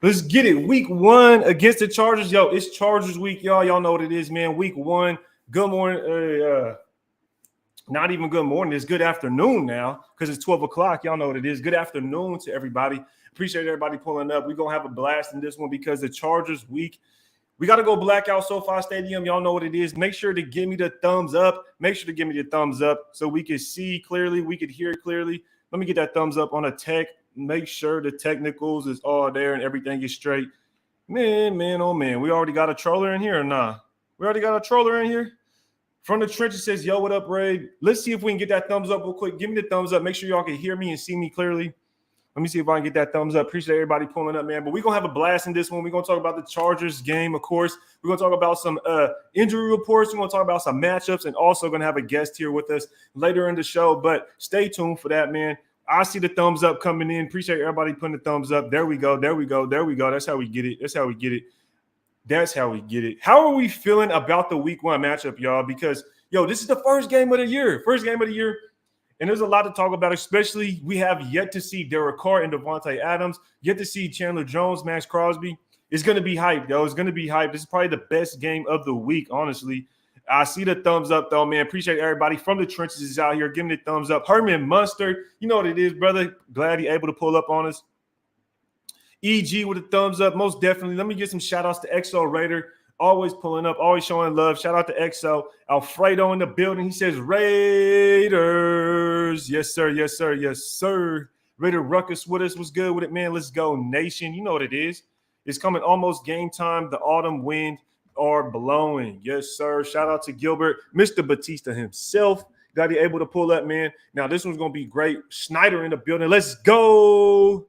Let's get it. Week 1 against the Chargers. Yo, it's Chargers week, y'all. Y'all know what it is, man. Week 1. Good morning. Not even good morning. It's good afternoon now because it's 12 o'clock. Y'all know what it is. Good afternoon to everybody. Appreciate everybody pulling up. We're going to have a blast in this one because the Chargers week, we got to go blackout SoFi Stadium. Y'all know what it is. Make sure to give me the thumbs up. Make sure to give me the thumbs up so we can see clearly. We can hear clearly. Let me get that thumbs up on a tech. Make sure the technicals is all there and everything is straight. Man, oh man. We already got a troller in here or nah? We already got a troller in here? From the trenches says, yo, what up, Ray? Let's see if we can get that thumbs up real quick. Give me the thumbs up. Make sure y'all can hear me and see me clearly. Let me see if I can get that thumbs up. Appreciate everybody pulling up, man. But we're going to have a blast in this one. We're going to talk about the Chargers game, of course. We're going to talk about some injury reports. We're going to talk about some matchups and also going to have a guest here with us later in the show. But stay tuned for that, man. I see the thumbs up coming in. Appreciate everybody putting the thumbs up. There we go. That's how we get it. How are we feeling about the week 1 matchup, y'all? Because, yo, this is the first game of the year. And there's a lot to talk about, especially we have yet to see Derek Carr and Devontae Adams, yet to see Chandler Jones, Max Crosby. It's going to be hyped, yo. It's going to be hyped. This is probably the best game of the week, honestly. I see the thumbs up, though, man. Appreciate everybody from the trenches is out here. Give me the thumbs up. Herman Mustard, you know what it is, brother. Glad he able to pull up on us. EG with a thumbs up, most definitely. Let me get some shout-outs to XO Raider. Always pulling up, always showing love. Shout out to XO. Alfredo in the building. He says, Raiders. Yes, sir. Raider Ruckus with us. What's good with it, man? Let's go, Nation. You know what it is. It's coming almost game time. The autumn wind are blowing. Yes, sir. Shout out to Gilbert. Mr. Batista himself. Got he able to pull up, man. Now, this one's going to be great. Schneider in the building. Let's go.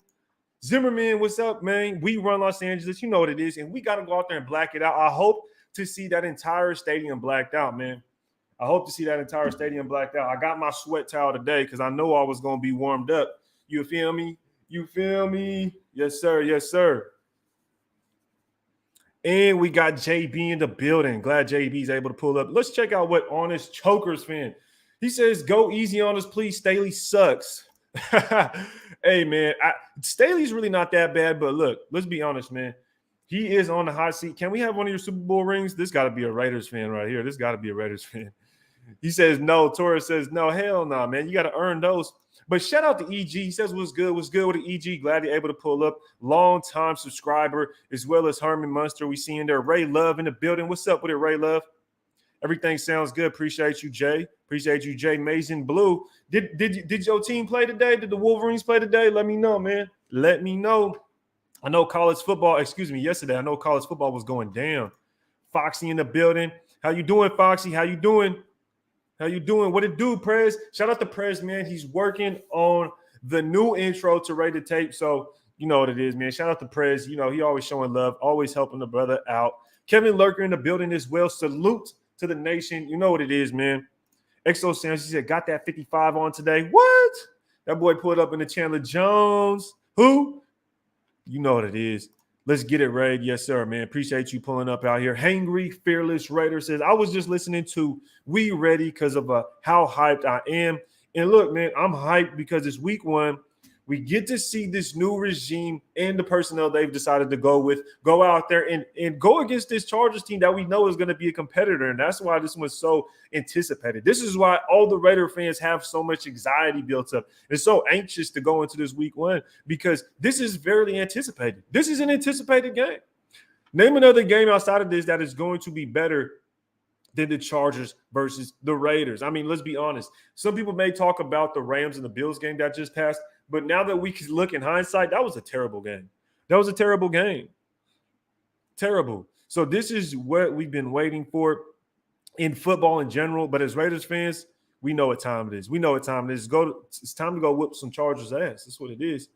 Zimmerman, what's up, man? We run Los Angeles. You know what it is. And we got to go out there and black it out. I hope to see that entire stadium blacked out, man. I got my sweat towel today because I know I was going to be warmed up. You feel me? Yes, sir. And we got JB in the building. Glad JB's able to pull up. Let's check out what Honest Chokers fan. He says, go easy on us, please. Staley sucks. Hey, man, Staley's really not that bad, but look, let's be honest, man. He is on the hot seat. Can we have one of your Super Bowl rings? This got to be a Raiders fan right here. He says no. Torres says no. Hell no, man. You got to earn those. But shout out to EG. He says what's good with the EG. Glad you're able to pull up. Long-time subscriber, as well as Herman Munster. We see in there. Ray Love in the building. What's up with it, Ray Love? Everything sounds good. Appreciate you, Jay. Mason Blue. Did your team play today? Did the Wolverines play today? Let me know, man. Let me know. I know college football, yesterday, I know college football was going down. Foxy in the building. How you doing, Foxy? How you doing? What it do, Prez? Shout out to Prez, man. He's working on the new intro to Rate the Tape. So you know what it is, man. Shout out to Prez. You know, he always showing love, always helping the brother out. Kevin Lurker in the building as well. Salute to the nation. You know what it is, man. XO Sounds, he said, got that 55 on today. What? That boy pulled up in the Chandler Jones. Who? You know what it is. Let's get it, Ray. Yes, sir, man. Appreciate you pulling up out here. Hangry, Fearless Raider says, I was just listening to We Ready because of how hyped I am. And look, man, I'm hyped because it's week 1. We get to see this new regime and the personnel they've decided to go out there and go against this Chargers team that we know is going to be a competitor. And that's why this was so anticipated. This is why all the Raider fans have so much anxiety built up. They're so anxious to go into this week 1 because this is very anticipated. This is an anticipated game. Name another game outside of this that is going to be better than the Chargers versus the Raiders. I mean, let's be honest. Some people may talk about the Rams and the Bills game that just passed. But now that we can look in hindsight, that was a terrible game. Terrible. So this is what we've been waiting for in football in general. But as Raiders fans, we know what time it is. It's time to go whip some Chargers ass. That's what it is.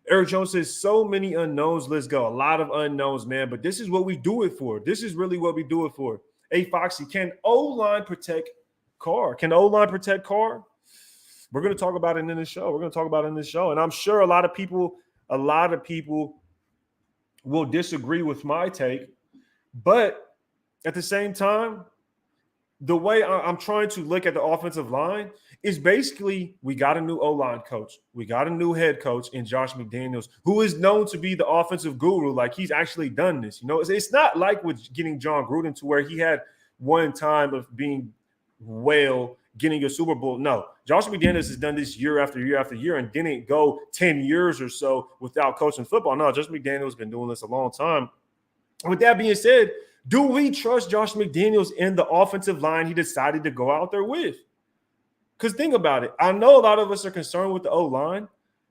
Eric Jones says, so many unknowns. Let's go. A lot of unknowns, man. But this is what we do it for. This is really what we do it for. Hey, Foxy, can O-line protect Carr? We're going to talk about it in this show. And I'm sure a lot of people will disagree with my take. But at the same time, the way I'm trying to look at the offensive line is basically we got a new O-line coach. We got a new head coach in Josh McDaniels, who is known to be the offensive guru. Like, he's actually done this. You know, it's not like with getting John Gruden to where he had one time of being getting a Super Bowl. No, Josh McDaniels has done this year after year after year and didn't go 10 years or so without coaching football. No, Josh McDaniels has been doing this a long time. With that being said, do we trust Josh McDaniels in the offensive line he decided to go out there with? Because think about it. I know a lot of us are concerned with the O-line,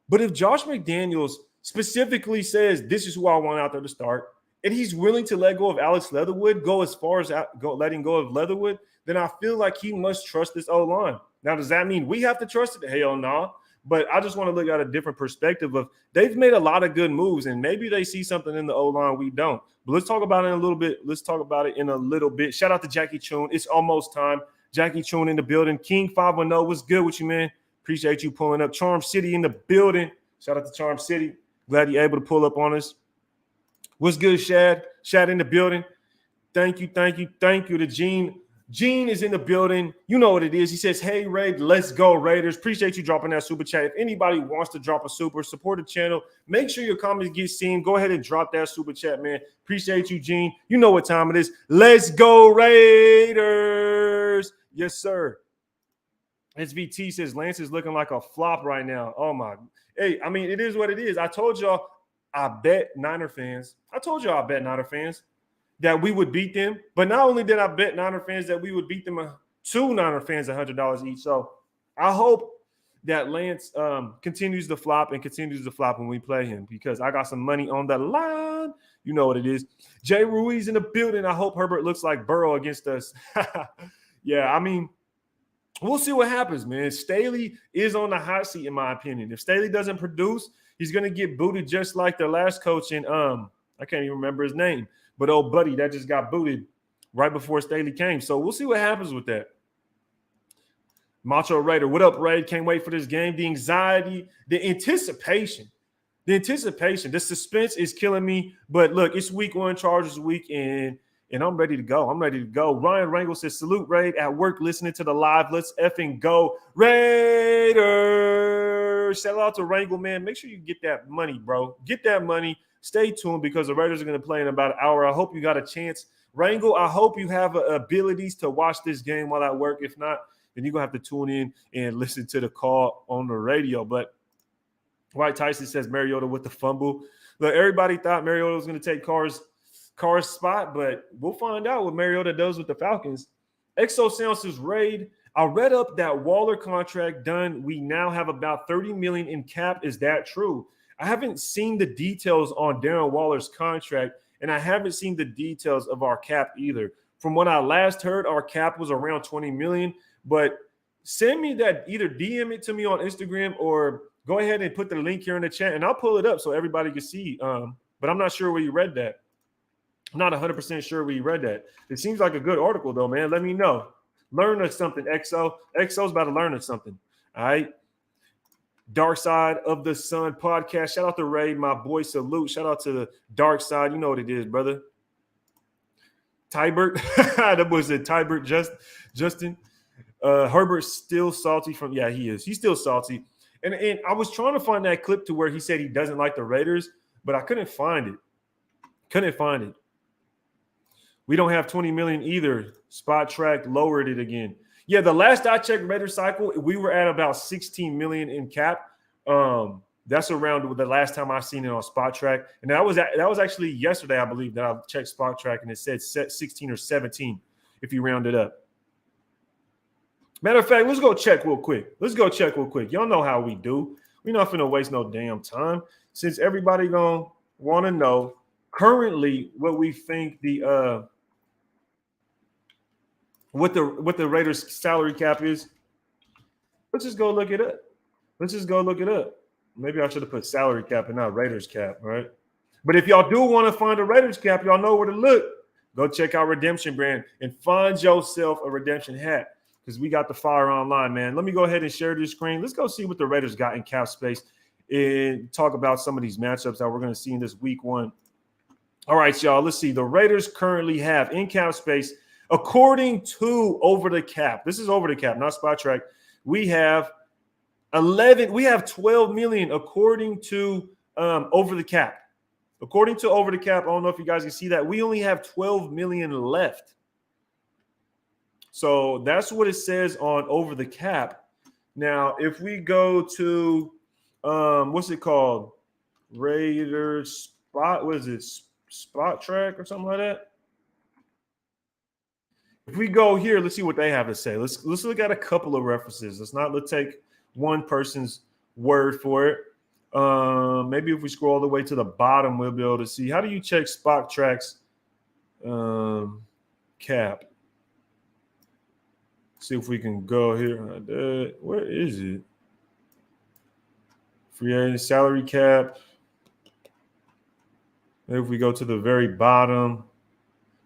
but if Josh McDaniels specifically says, this is who I want out there to start, and he's willing to let go of Alex Leatherwood, go as far as letting go of Leatherwood, then I feel like he must trust this O-line. Now, does that mean we have to trust it? Hell no. But I just want to look at a different perspective of they've made a lot of good moves, and maybe they see something in the O-line we don't. But let's talk about it in a little bit. Let's talk about it in a little bit. Shout out to Jackie Chun. It's almost time. Jackie Chun in the building. King 510, what's good with you, man? Appreciate you pulling up. Charm City in the building. Shout out to Charm City. Glad you're able to pull up on us. What's good, Shad? Shad in the building. Thank you to Gene. Gene is in the building. You know what it is. He says, hey, Ray, let's go, Raiders. Appreciate you dropping that super chat. If anybody wants to drop a super, support the channel, make sure your comments get seen. Go ahead and drop that super chat, man. Appreciate you, Gene. You know what time it is. Let's go, Raiders. Yes, sir. SVT says Lance is looking like a flop right now. Oh, my. Hey, I mean, it is what it is. I told y'all I bet Niner fans that we would beat them. But not only did I bet Niner fans that we would beat them, two Niner fans $100 each. So I hope that Lance continues to flop when we play him, because I got some money on the line. You know what it is. Jay Ruiz in the building. I hope Herbert looks like Burrow against us. Yeah, I mean, we'll see what happens, man. Staley is on the hot seat, in my opinion. If Staley doesn't produce, he's going to get booted just like their last coach in I can't even remember his name. But old buddy that just got booted right before Staley came. So we'll see what happens with that. Macho Raider, what up, Raid? Can't wait for this game. The anxiety, the anticipation, the suspense is killing me. But look, it's week 1, Chargers week, and I'm ready to go. Ryan Rangel says, salute, Raid, at work listening to the live. Let's effing go, Raiders. Shout out to Rangel, man. Make sure you get that money, bro. Get that money. Stay tuned because the Raiders are going to play in about an hour. I hope you got a chance. Rangel, I hope you have abilities to watch this game while at work. If not, then you're going to have to tune in and listen to the call on the radio. But White Tyson says Mariota with the fumble. Look, everybody thought Mariota was going to take Carr's spot, but we'll find out what Mariota does with the Falcons. Exo Sound says, Raid, I read up that Waller contract done. We now have about $30 million in cap. Is that true? I haven't seen the details on Darren Waller's contract, and I haven't seen the details of our cap either. From what I last heard, our cap was around $20 million, but send me that, either DM it to me on Instagram or go ahead and put the link here in the chat, and I'll pull it up so everybody can see. But I'm not sure where you read that. I'm not 100% sure where you read that. It seems like a good article, though, man. Let me know. Learn us something, XO. XO's about to learn us something, all right? Dark Side of the Sun podcast. Shout out to Raid, my boy. Salute. Shout out to the Dark Side. You know what it is, brother. Tybert. That was it. Tybert, Justin. Herbert's still salty from, yeah, he is. He's still salty. And I was trying to find that clip to where he said he doesn't like the Raiders, but I couldn't find it. We don't have 20 million either. Spot Track lowered it again. Yeah, the last I checked Raider cycle, we were at about 16 million in cap. That's around the last time I seen it on Spot Track. And that was actually yesterday, I believe, that I checked Spot Track, and it said 16 or 17 if you round it up. Matter of fact, let's go check real quick. Y'all know how we do. We're not finna waste no damn time. Since everybody gonna want to know currently what we think the what the Raiders salary cap is, let's just go look it up. Maybe I should have put salary cap and not Raiders cap, right? But if y'all do want to find a Raiders cap, y'all know where to look. Go check out Redemption Brand and find yourself a Redemption hat, because we got the fire online, man. Let me go ahead and share this screen. Let's go see what the Raiders got in cap space and talk about some of these matchups that we're going to see in this week 1. All right, y'all, let's see. The Raiders currently have in cap space According to Over the Cap, this is Over the Cap, not Spot Track. We have 12 million according to Over the Cap. According to Over the Cap, I don't know if you guys can see that. We only have 12 million left. So that's what it says on Over the Cap. Now, if we go to what's it called? Raiders Spot, what is it? Spot Track or something like that. If we go here, let's see what they have to say. Let's look at a couple of references. Let's take one person's word for it. Maybe if we scroll all the way to the bottom, we'll be able to see. How do you check Spot Track's cap? See if we can go here. Where is it? Free agent salary cap. If we go to the very bottom.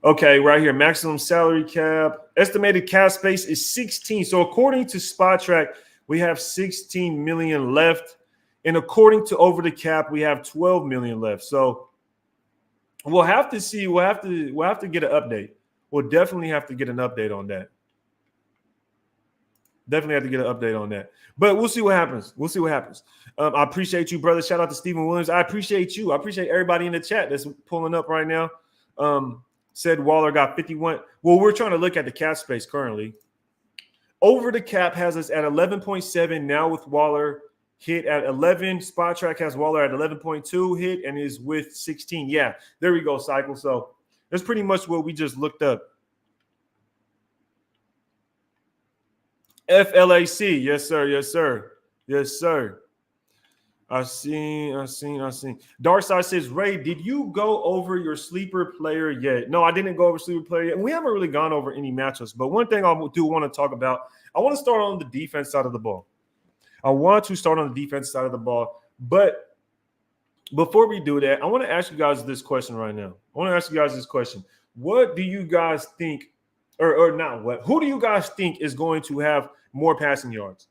Okay, right here, maximum salary cap. Estimated cap space is 16. So according to Spot Track, we have 16 million left. And according to Over the Cap, we have 12 million left. So we'll have to see. We'll have to get an update. We'll definitely have to get an update on that. Definitely have to get an update on that. But we'll see what happens. We'll see what happens. I appreciate you, brother. Shout out to Stephen Williams. I appreciate you. I appreciate everybody in the chat that's pulling up right now. Said Waller got 51. Well, we're trying to look at the cap space currently. Over the Cap has us at 11.7 now with Waller hit at 11. Spot Track has Waller at 11.2 hit and is with 16. Yeah, there we go, Cycle. So that's pretty much what we just looked up. FLAC. Yes, sir. Yes, sir. Yes, sir. I seen. Darkside says, Ray, did you go over your sleeper player yet? No, I didn't go over sleeper player yet. And we haven't really gone over any matchups. But one thing I do want to talk about, I want to start on the defense side of the ball. But before we do that, I want to ask you guys this question right now. What do you guys think, or not what? Who do you guys think is going to have more passing yards?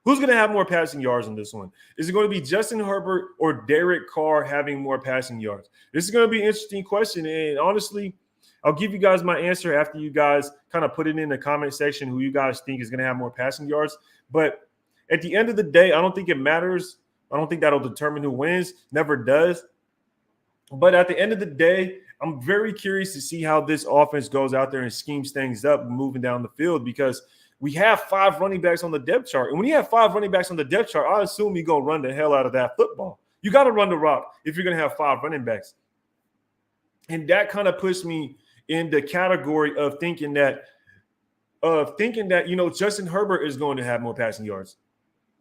Who's going to have more passing yards in this one? Is it going to be Justin Herbert or Derek Carr having more passing yards? This is going to be an interesting question. And honestly, I'll give you guys my answer after you guys kind of put it in the comment section who you guys think is going to have more passing yards. But at the end of the day, I don't think it matters. I don't think that'll determine who wins. Never does. But at the end of the day, I'm very curious to see how this offense goes out there and schemes things up moving down the field because we have 5 running backs on the depth chart. And when you have 5 running backs on the depth chart, I assume you're going to run the hell out of that football. You got to run the rock if you're going to have 5 running backs. And that kind of puts me in the category of thinking that, Justin Herbert is going to have more passing yards.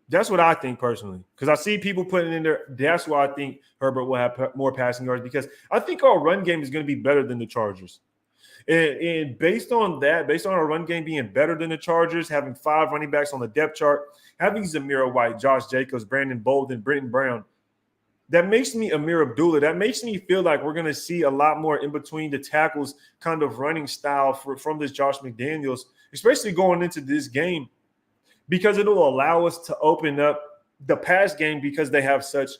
That's what I think personally, because I see people putting in there. That's why I think Herbert will have more passing yards because I think our run game is going to be better than the Chargers. And based on that, based on our run game being better than the Chargers, having 5 running backs on the depth chart, having Zamira White, Josh Jacobs, Brandon Bolden, Britton Brown, that makes me Amir Abdullah. That makes me feel like we're going to see a lot more in between the tackles kind of running style from this Josh McDaniels, especially going into this game, because it'll allow us to open up the pass game because they have such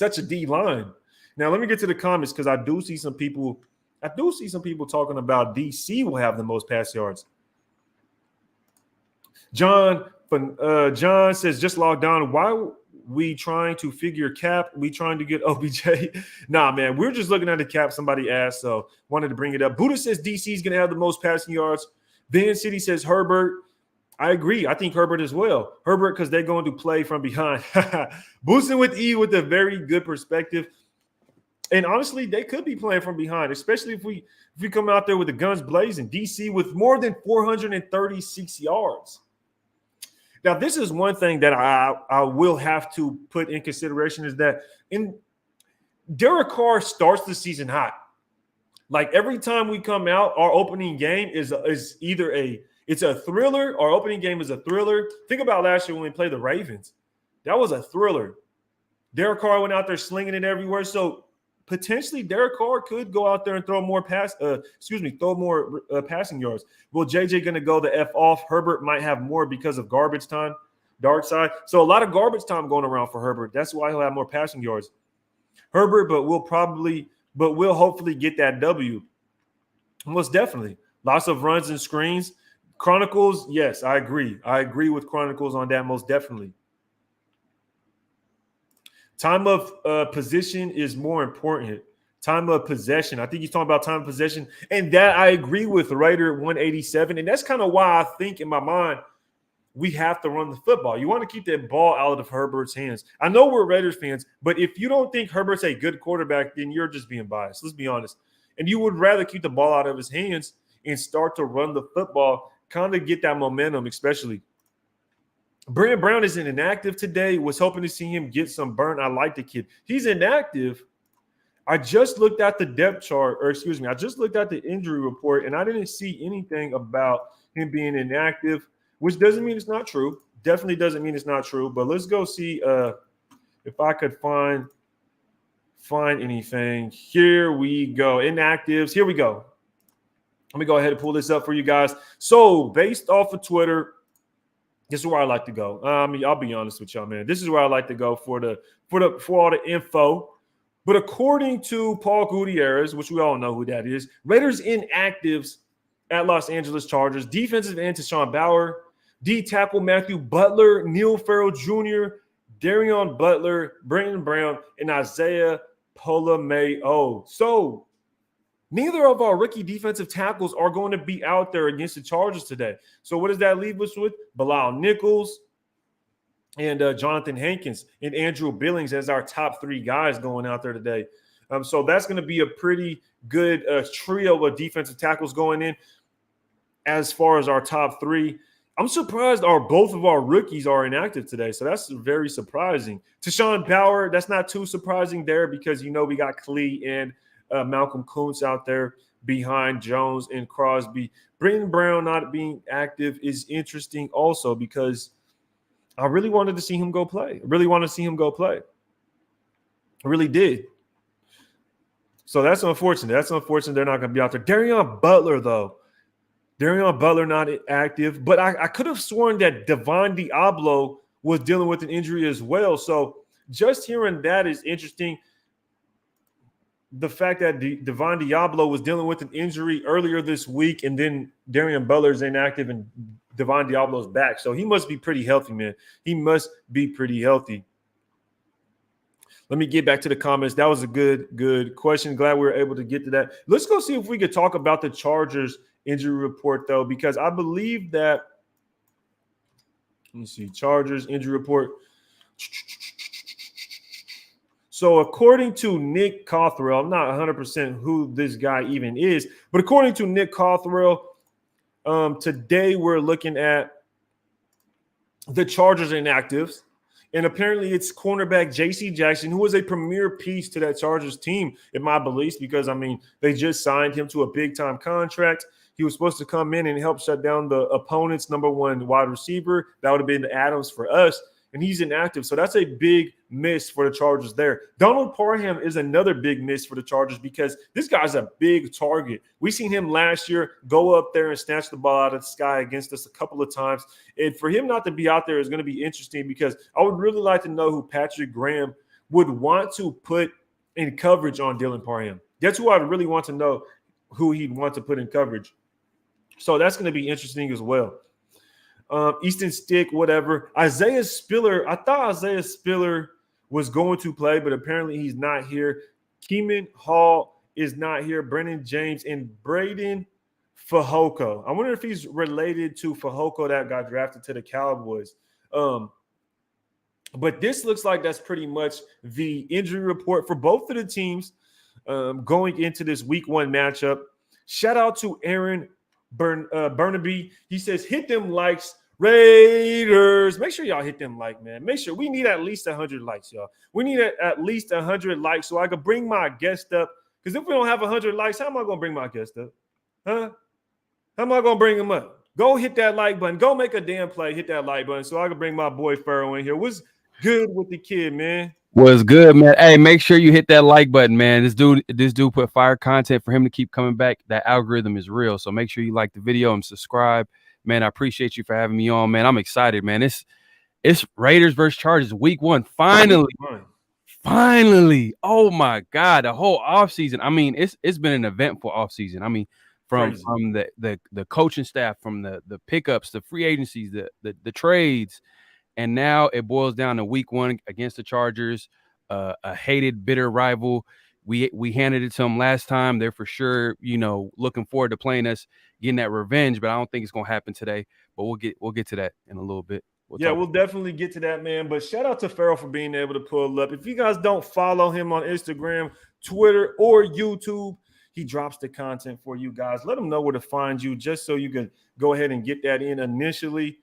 a D line. Now, let me get to the comments because I do see some people talking about DC will have the most pass yards. John says, just logged on. Why we trying to figure cap? We trying to get OBJ? Nah, man, we're just looking at the cap. Somebody asked, so wanted to bring it up. Buddha says DC is going to have the most passing yards. Van City says Herbert. I agree. I think Herbert as well. Herbert because they're going to play from behind. Boosting with E with a very good perspective. And honestly, they could be playing from behind, especially if we come out there with the guns blazing. DC with more than 436 yards. Now, this is one thing that I will have to put in consideration is that Derek Carr starts the season hot. Like every time we come out, our opening game is either it's a thriller. Our opening game is a thriller. Think about last year when we played the Ravens. That was a thriller. Derek Carr went out there slinging it everywhere. So potentially Derek Carr could go out there and throw more passing yards. Well, JJ going to go the F off. Herbert might have more because of garbage time, dark side. So a lot of garbage time going around for Herbert. That's why he'll have more passing yards. Herbert, but we'll hopefully get that W. Most definitely. Lots of runs and screens. Chronicles, yes, I agree. I agree with Chronicles on that most definitely. Time of position is more important. Time of possession. I think he's talking about time of possession. And that I agree with Raider 187. And that's kind of why I think in my mind, we have to run the football. You want to keep that ball out of Herbert's hands. I know we're Raiders fans, but if you don't think Herbert's a good quarterback, then you're just being biased. Let's be honest. And you would rather keep the ball out of his hands and start to run the football, kind of get that momentum, especially. Brandon Brown isn't inactive today. Was hoping to see him get some burn. I like the kid. He's inactive. I just looked at the depth chart, or excuse me, I just looked at the injury report, and I didn't see anything about him being inactive, which doesn't mean it's not true. Definitely doesn't mean it's not true. But let's go see if I could find anything. Here we go. Inactives. Here we go. Let me go ahead and pull this up for you guys. So based off of Twitter, this is where I like to go. I'll be honest with y'all, man. This is where I like to go for all the info. But according to Paul Gutierrez, which we all know who that is, Raiders inactives at Los Angeles Chargers. Defensive end Tashawn Bauer, D tackle Matthew Butler, Neil Farrell Jr., Darion Butler, Brandon Brown, and Isaiah Polameo. So neither of our rookie defensive tackles are going to be out there against the Chargers today. So what does that leave us with? Bilal Nichols and Jonathan Hankins and Andrew Billings as our top three guys going out there today. So that's going to be a pretty good trio of defensive tackles going in as far as our top three. I'm surprised both of our rookies are inactive today. So that's very surprising. Tashawn Bauer, that's not too surprising there because, we got Klee and Malcolm Kuntz out there behind Jones and Crosby. Brandon Brown not being active is interesting also because I really wanted to see him go play. I really did. So that's unfortunate. They're not going to be out there. Darion Butler, though. Not active. But I could have sworn that Devon Diablo was dealing with an injury as well. So just hearing that is interesting. The fact that Devon Diablo was dealing with an injury earlier this week, and then Darion Butler's inactive and Devon Diablo's back. So he must be pretty healthy, man. He must be pretty healthy. Let me get back to the comments. That was a good question. Glad we were able to get to that. Let's go see if we could talk about the Chargers injury report, though, because I believe that – let me see. Chargers injury report. So according to Nick Cothrell, I'm not 100% who this guy even is, but according to Nick Cothrell, today we're looking at the Chargers inactives, and apparently it's cornerback J.C. Jackson, who was a premier piece to that Chargers team, in my beliefs, because, they just signed him to a big-time contract. He was supposed to come in and help shut down the opponent's number one wide receiver. That would have been Adams for us. And he's inactive. So that's a big miss for the Chargers there. Donald Parham is another big miss for the Chargers because this guy's a big target. We seen him last year go up there and snatch the ball out of the sky against us a couple of times. And for him not to be out there is going to be interesting because I would really like to know who Patrick Graham would want to put in coverage on Dylan Parham. That's who I really want to know who he'd want to put in coverage. So that's going to be interesting as well. Easton Stick, whatever. Isaiah Spiller. I thought Isaiah Spiller was going to play, but apparently he's not here. Keeman Hall is not here. Brennan James and Braden Fehoko. I wonder if he's related to Fehoko that got drafted to the Cowboys. But this looks like that's pretty much the injury report for both of the teams going into this week one matchup. Shout out to Aaron Burnaby. He says, hit them likes, Raiders. Make sure y'all hit them like, man. Make sure we need at least 100 likes, y'all. We need at least 100 likes so I can bring my guest up. Because if we don't have 100 likes, how am I going to bring my guest up? Huh? How am I going to bring him up? Go hit that like button. Go make a damn play. Hit that like button so I can bring my boy Pharaoh in here. What's good with the kid, man? What's good, man? Hey, make sure you hit that like button, man. This dude put fire content for him to keep coming back. That algorithm is real. So make sure you like the video and subscribe. Man, I appreciate you for having me on, man. I'm excited, man. It's Raiders versus Chargers week one. Finally. Oh my God. The whole offseason. It's been an eventful offseason. from Crazy. the coaching staff, from the pickups, the free agencies, the trades, and now it boils down to week 1 against the Chargers, a hated, bitter rival. We handed it to them last time. They're for sure, looking forward to playing us, getting that revenge. But I don't think it's gonna happen today. But we'll get to that in a little bit. We'll definitely get to that, man. But shout out to Pharaoh for being able to pull up. If you guys don't follow him on Instagram, Twitter, or YouTube, he drops the content for you guys. Let him know where to find you, just so you can go ahead and get that in initially.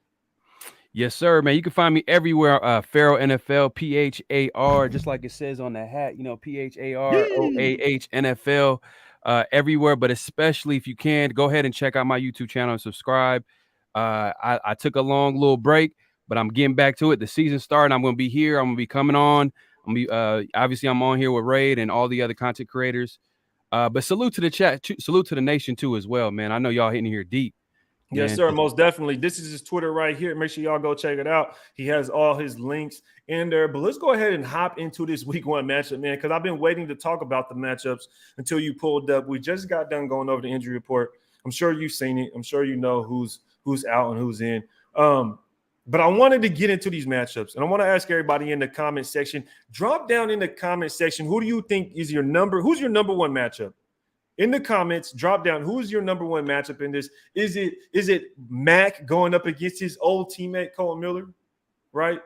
Yes, sir, man. You can find me everywhere. Pharaoh NFL, PHAR, just like it says on the hat. PHAROAH NFL, everywhere. But especially if you can, go ahead and check out my YouTube channel and subscribe. I took a long little break, but I'm getting back to it. The season started. I'm going to be here. I'm going to be coming on. Obviously I'm on here with Raid and all the other content creators. But salute to the chat, salute to the nation too as well, man. I know y'all hitting here deep. Yes, sir. Most definitely. This is his Twitter right here. Make sure y'all go check it out. He has all his links in there. But let's go ahead and hop into this week 1 matchup, man, because I've been waiting to talk about the matchups until you pulled up. We just got done going over the injury report. I'm sure you've seen it. I'm sure you know who's out and who's in. But I wanted to get into these matchups, and I want to ask everybody in the comment section, drop down in the comment section, who do you think is who's your number 1 matchup? In the comments, drop down who's your number 1 matchup in this. Is it Mac going up against his old teammate Colton Miller, right?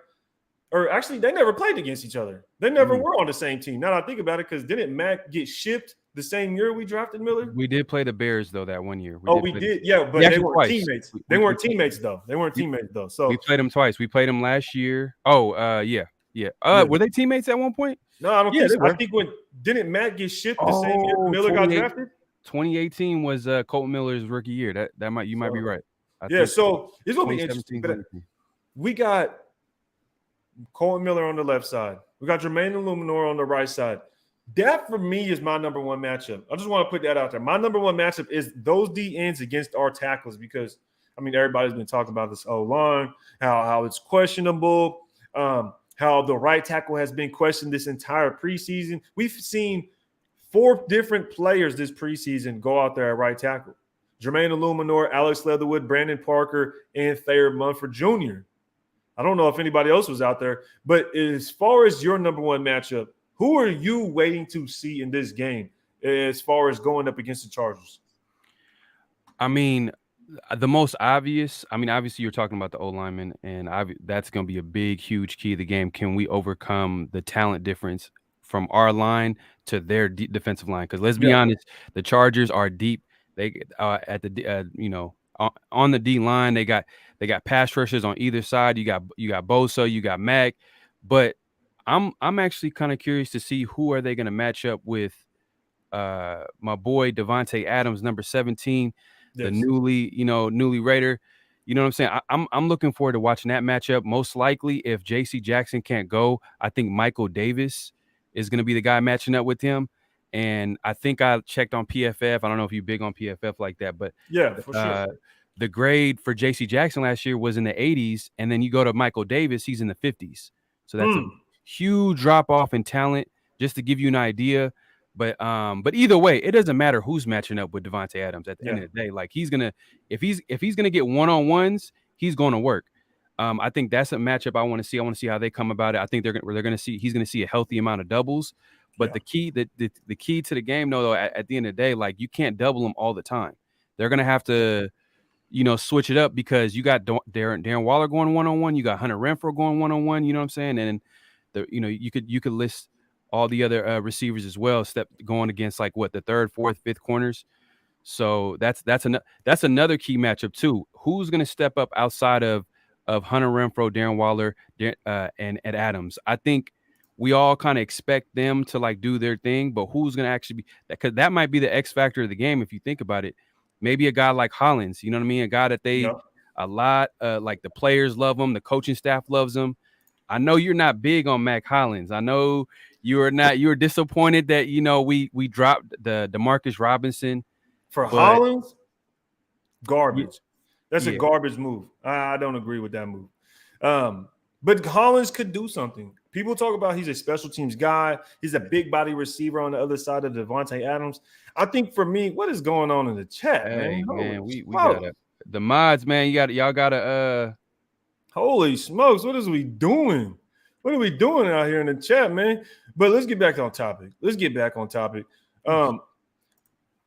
Or actually, they never played against each other. They never were on the same team. Now that I think about it, because didn't Mac get shipped the same year we drafted Miller? We did play the Bears though that one year. We did. Yeah, but they weren't teammates. They weren't teammates though. So we played them twice. We played them last year. Yeah. Were they teammates at one point? No, I don't think so. I think didn't Matt get shipped the same year Miller got drafted? 2018 was Colton Miller's rookie year. You might be right. So it's gonna be interesting. We got Colton Miller on the left side. We got Jermaine Illuminor on the right side. That for me is my number 1 matchup. I just want to put that out there. My number 1 matchup is those D ends against our tackles, because everybody's been talking about this O-line, how it's questionable. How the right tackle has been questioned this entire preseason. We've seen 4 different players this preseason go out there at right tackle. Jermaine Illuminor, Alex Leatherwood, Brandon Parker, and Thayer Munford Jr. I don't know if anybody else was out there, but as far as your number 1 matchup, who are you waiting to see in this game as far as going up against the Chargers? The most obvious, obviously you're talking about the O-lineman, and that's going to be a big, huge key of the game. Can we overcome the talent difference from our line to their defensive line? Because let's be honest, the Chargers are deep. They at the on the D line, they got pass rushers on either side. You got Bosa, you got Mac, but I'm actually kind of curious to see who are they going to match up with. My boy Devontae Adams, number 17. The newly Raider. You know what I'm saying? I'm looking forward to watching that matchup. Most likely, if J.C. Jackson can't go, I think Michael Davis is going to be the guy matching up with him. And I think I checked on PFF. I don't know if you're big on PFF like that, but for sure. The grade for J.C. Jackson last year was in the 80s, and then you go to Michael Davis, he's in the 50s. So that's a huge drop off in talent, just to give you an idea. But either way, it doesn't matter who's matching up with Devontae Adams at the end of the day. Like if he's gonna get one-on-ones, he's gonna work. I think that's a matchup I want to see. I want to see how they come about it. I think he's gonna see a healthy amount of doubles. But the key to the game, though, at the end of the day, like you can't double them all the time. They're gonna have to, switch it up, because you got Darren Waller going one-on-one, you got Hunter Renfrow going one-on-one. You know what I'm saying? And you could list all the other receivers as well, going against like the 3rd, 4th, 5th corners. So that's another key matchup too. Who's going to step up outside of Hunter Renfrow, Darren Waller, and Adams? I think we all kind of expect them to like do their thing, but who's going to actually be that? Because that might be the X factor of the game if you think about it. Maybe a guy like Hollins, you know what I mean? A guy that a lot like the players love him, the coaching staff loves him. I know you're not big on Mac Hollins. I know you're not. You're disappointed that we dropped the DeMarcus Robinson for Hollins. Garbage. That's a garbage move. I don't agree with that move. But Hollins could do something. People talk about he's a special teams guy. He's a big body receiver on the other side of Devontae Adams. I think for me, what is going on in the chat, man? Hey, Holy man, we smokes. gotta the mods, man. Y'all gotta Holy smokes, what is we doing? What are we doing out here in the chat, man? But let's get back on topic.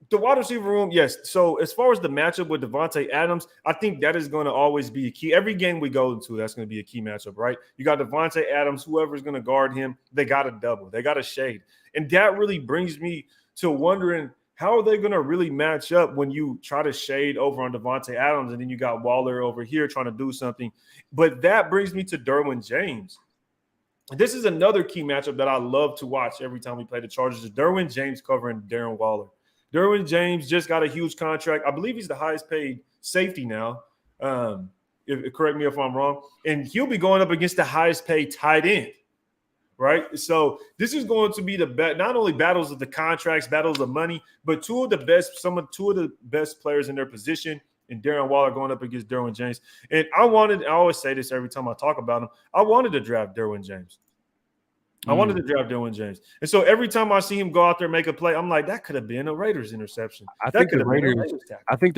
The wide receiver room, yes. So as far as the matchup with Devontae Adams, I think that is going to always be a key. Every game we go into, that's going to be a key matchup, right? You got Devontae Adams, whoever's going to guard him, they got a double. They got a shade. And that really brings me to wondering, how are they going to really match up when you try to shade over on Devontae Adams and then you got Waller over here trying to do something? But that brings me to Derwin James. This is another key matchup that I love to watch every time we play the Chargers, is Derwin James covering Darren Waller. Derwin James just got a huge contract. I believe he's the highest paid safety now. Correct me if I'm wrong. And he'll be going up against the highest paid tight end, right? So this is going to be not only battles of the contracts, battles of money, but two of the best players in their position. And Darren Waller going up against Derwin James. And I always say this every time I talk about him, I wanted to draft Derwin James. And so every time I see him go out there and make a play, I'm like, that could have been a Raiders interception. I think the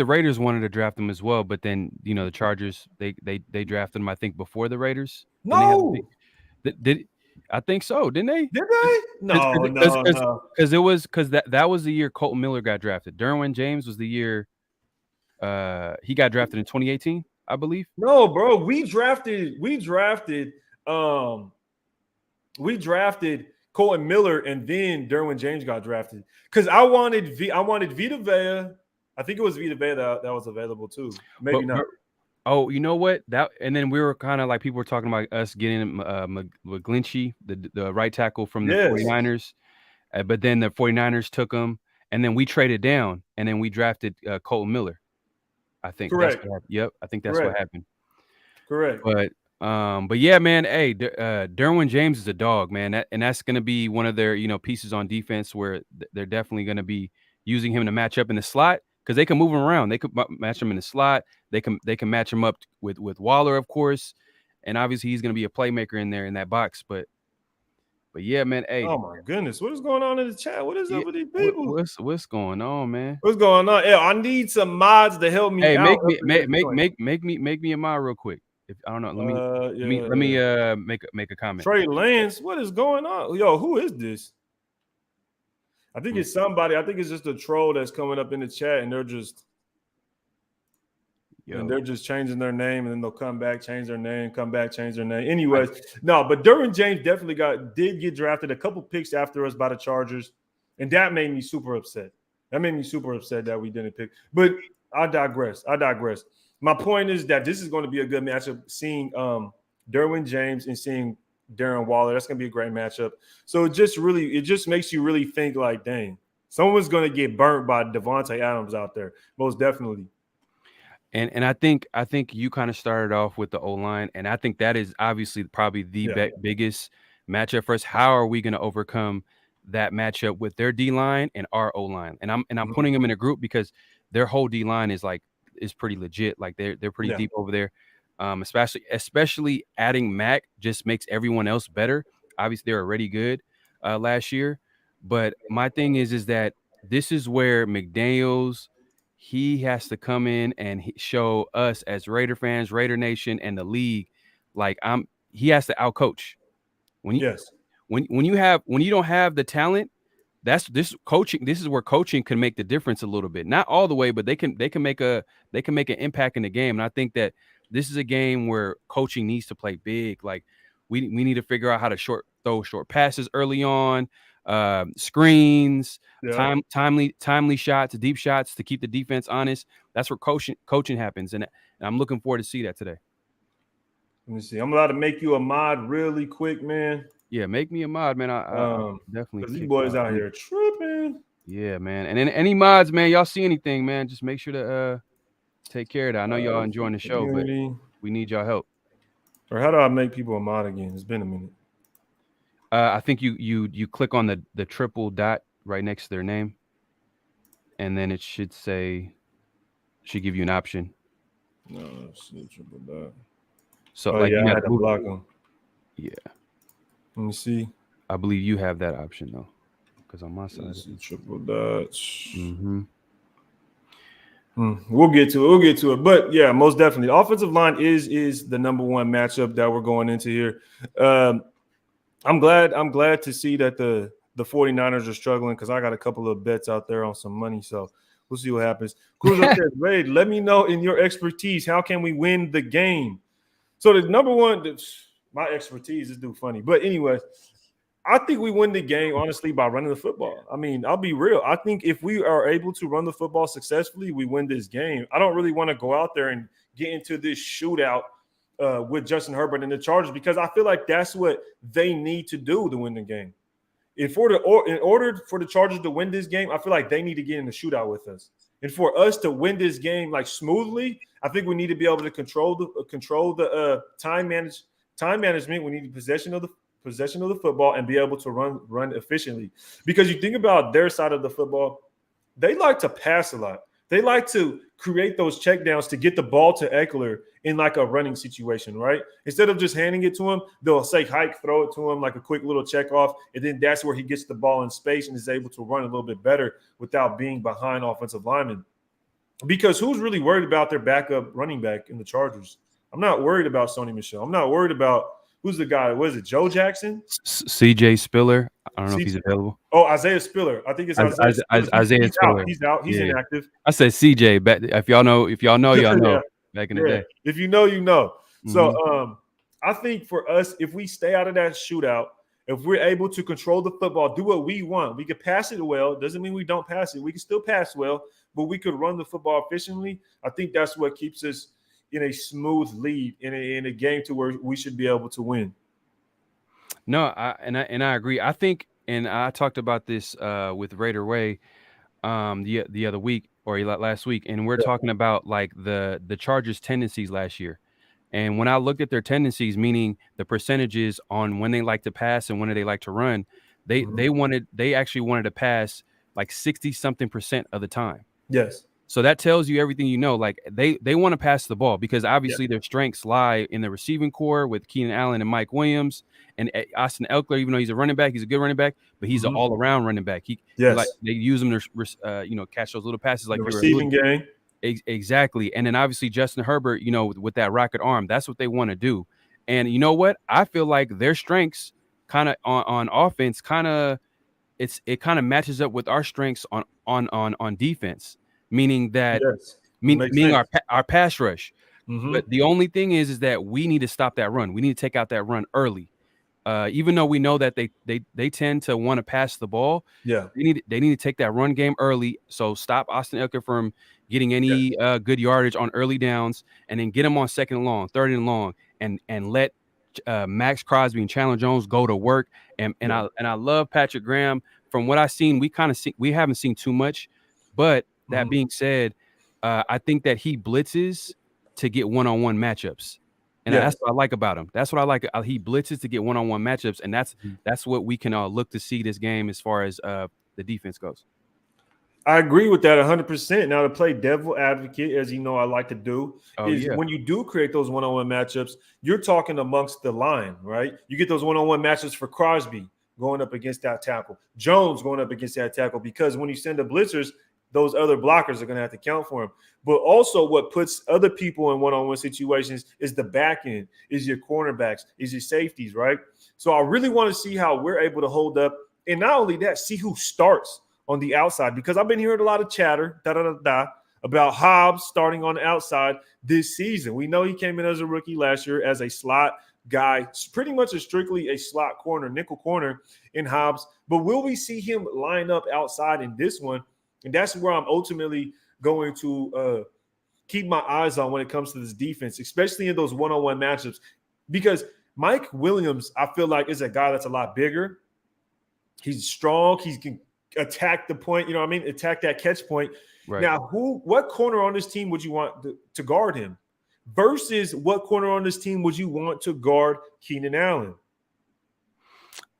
Raiders wanted to draft him as well, but then the Chargers they drafted him, I think, before the Raiders. No. I think so, didn't they? Did they? No. Because that was the year Colton Miller got drafted. Derwin James was the year he got drafted in 2018, I believe. No, bro. We drafted Colton Miller, and then Derwin James got drafted. Because I wanted Vita Vea. I think it was Vita Vea that was available too. Maybe not. Oh, you know what? And then we were kind of like, people were talking about us getting McGlinchey, the right tackle from the 49ers. But then the 49ers took him, and then we traded down, and then we drafted Colton Miller. I think. Correct. Yep, I think that's what happened. Correct. But yeah, man. Hey, Derwin James is a dog, man. And that's going to be one of their pieces on defense where they're definitely going to be using him to match up in the slot, because they can move him around. They could match him in the slot. They can match him up with Waller, of course, and obviously he's going to be a playmaker in there in that box. But yeah, man. Hey, oh my goodness, what is going on in the chat? What is up with these people? What's going on, man? What's going on? Yeah, I need some mods to help me out. Make me a mod real quick. If I don't know, let me make a comment. Trey Lance, what is going on? Yo, who is this? I think it's somebody. I think it's just a troll that's coming up in the chat, and they're just changing their name, and then they'll come back, change their name, come back, change their name. Anyways, no, but Derwin James definitely did get drafted a couple picks after us by the Chargers, and that made me super upset. That we didn't pick. But I digress. My point is that this is going to be a good matchup, seeing Derwin James and seeing Darren Waller. That's going to be a great matchup. So it just makes you really think, like, dang, someone's going to get burnt by Devontae Adams out there, most definitely. And I think you kind of started off with the O-line, and I think that is obviously probably the biggest matchup for us. How are we going to overcome that matchup with their D-line and our O-line? And I'm putting them in a group because their whole D-line is pretty legit. Like they're pretty deep over there. Especially adding Mac just makes everyone else better. Obviously, they're already good last year. But my thing is that this is where McDaniels, he has to come in and show us as Raider fans, Raider Nation, and the league, he has to outcoach. When you don't have the talent, this is where coaching can make the difference a little bit. Not all the way, but they can make an impact in the game. And I think that this is a game where coaching needs to play big. Like we need to figure out how to throw short passes early on, screens, timely shots, deep shots to keep the defense honest. That's where coaching happens, and I'm looking forward to see that today. Let me see. I'm allowed to make you a mod really quick, man. Yeah, make me a mod, man. I definitely. Because these boys out here tripping. Yeah, man. And then any mods, man, y'all see anything, man, just make sure to take care of that. I know y'all enjoying the show, but we need y'all help. Or how do I make people a mod again? It's been a minute. I think you click on the triple dot right next to their name, and then it should give you an option. No, it's the triple dot. So I had to block them. Yeah. Let me see. I believe you have that option though, because on my Let me side it see. is. Triple Dutch. Mm-hmm. We'll get to it. We'll get to it. But yeah, most definitely. The offensive line is the number one matchup that we're going into here. Um, I'm glad to see that the 49ers are struggling because I got a couple of bets out there on some money. So we'll see what happens. Cruiser says, Ray, let me know in your expertise, how can we win the game? So the number one, my expertise is do funny. But anyway, I think we win the game, honestly, by running the football. I mean, I'll be real. I think if we are able to run the football successfully, we win this game. I don't really want to go out there and get into this shootout with Justin Herbert and the Chargers because I feel like that's what they need to do to win the game. In order for the Chargers to win this game, I feel like they need to get in the shootout with us. And for us to win this game like smoothly, I think we need to be able to control the time management. We need possession of the football and be able to run efficiently. Because you think about their side of the football, they like to pass a lot. They like to create those checkdowns to get the ball to Eckler in like a running situation, right? Instead of just handing it to him, they'll say hike, throw it to him like a quick little check off, and then that's where he gets the ball in space and is able to run a little bit better without being behind offensive linemen. Because who's really worried about their backup running back in the Chargers? I'm not worried about Sony Michel. I'm not worried about who's the guy. What is it, Joe Jackson? CJ Spiller. I don't know if he's available. Oh, Isaiah Spiller. I think it's Isaiah Spiller. Isaiah Spiller. He's out. He's inactive. I said CJ. But if y'all know, y'all know. Yeah. Back in the day. If you know, you know. Mm-hmm. So I think for us, if we stay out of that shootout, if we're able to control the football, do what we want, we could pass it well. Doesn't mean we don't pass it. We can still pass well, but we could run the football efficiently. I think that's what keeps us in a smooth lead in a game to where we should be able to win. No, I agree. I think, and I talked about this with Raider Way the other week or last week, and we're talking about like the Chargers' tendencies last year. And when I looked at their tendencies, meaning the percentages on when they like to pass and when they like to run, they actually wanted to pass like 60-something% of the time. Yes. So that tells you everything you know. Like they want to pass the ball because obviously their strengths lie in the receiving core with Keenan Allen and Mike Williams and Austin Eckler. Even though he's a running back, he's a good running back, but he's an all-around running back. Like they use him to catch those little passes like the receiving game. Exactly. And then obviously Justin Herbert, with that rocket arm, that's what they want to do. And you know what? I feel like their strengths kind of on offense it kind of matches up with our strengths on defense. Meaning that, meaning our pass rush. Mm-hmm. But the only thing is that we need to stop that run. We need to take out that run early. Even though we know that they tend to want to pass the ball, they need to take that run game early. So stop Austin Eckler from getting any good yardage on early downs, and then get him on second and long, third and long, and let Max Crosby and Chandler Jones go to work. And I love Patrick Graham. From what I've seen, we haven't seen too much, but that being said, I think that he blitzes to get one-on-one matchups. And that's what I like about him. That's what I like. He blitzes to get one-on-one matchups, and that's what we can look to see this game as far as the defense goes. I agree with that 100%. Now, to play devil advocate, as you know I like to do, when you do create those one-on-one matchups, you're talking amongst the line, right? You get those one-on-one matchups for Crosby going up against that tackle, Jones going up against that tackle, because when you send the blitzers, those other blockers are going to have to count for him. But also what puts other people in one-on-one situations is the back end, is your cornerbacks, is your safeties, right? So I really want to see how we're able to hold up. And not only that, see who starts on the outside, because I've been hearing a lot of chatter about Hobbs starting on the outside this season. We know he came in as a rookie last year as a slot guy, pretty much strictly a slot corner, nickel corner in Hobbs. But will we see him line up outside in this one? And that's where I'm ultimately going to keep my eyes on when it comes to this defense, especially in those one-on-one matchups. Because Mike Williams, I feel like, is a guy that's a lot bigger. He's strong. He can attack the point, attack that catch point. Right. Now, what corner on this team would you want to guard him versus what corner on this team would you want to guard Keenan Allen?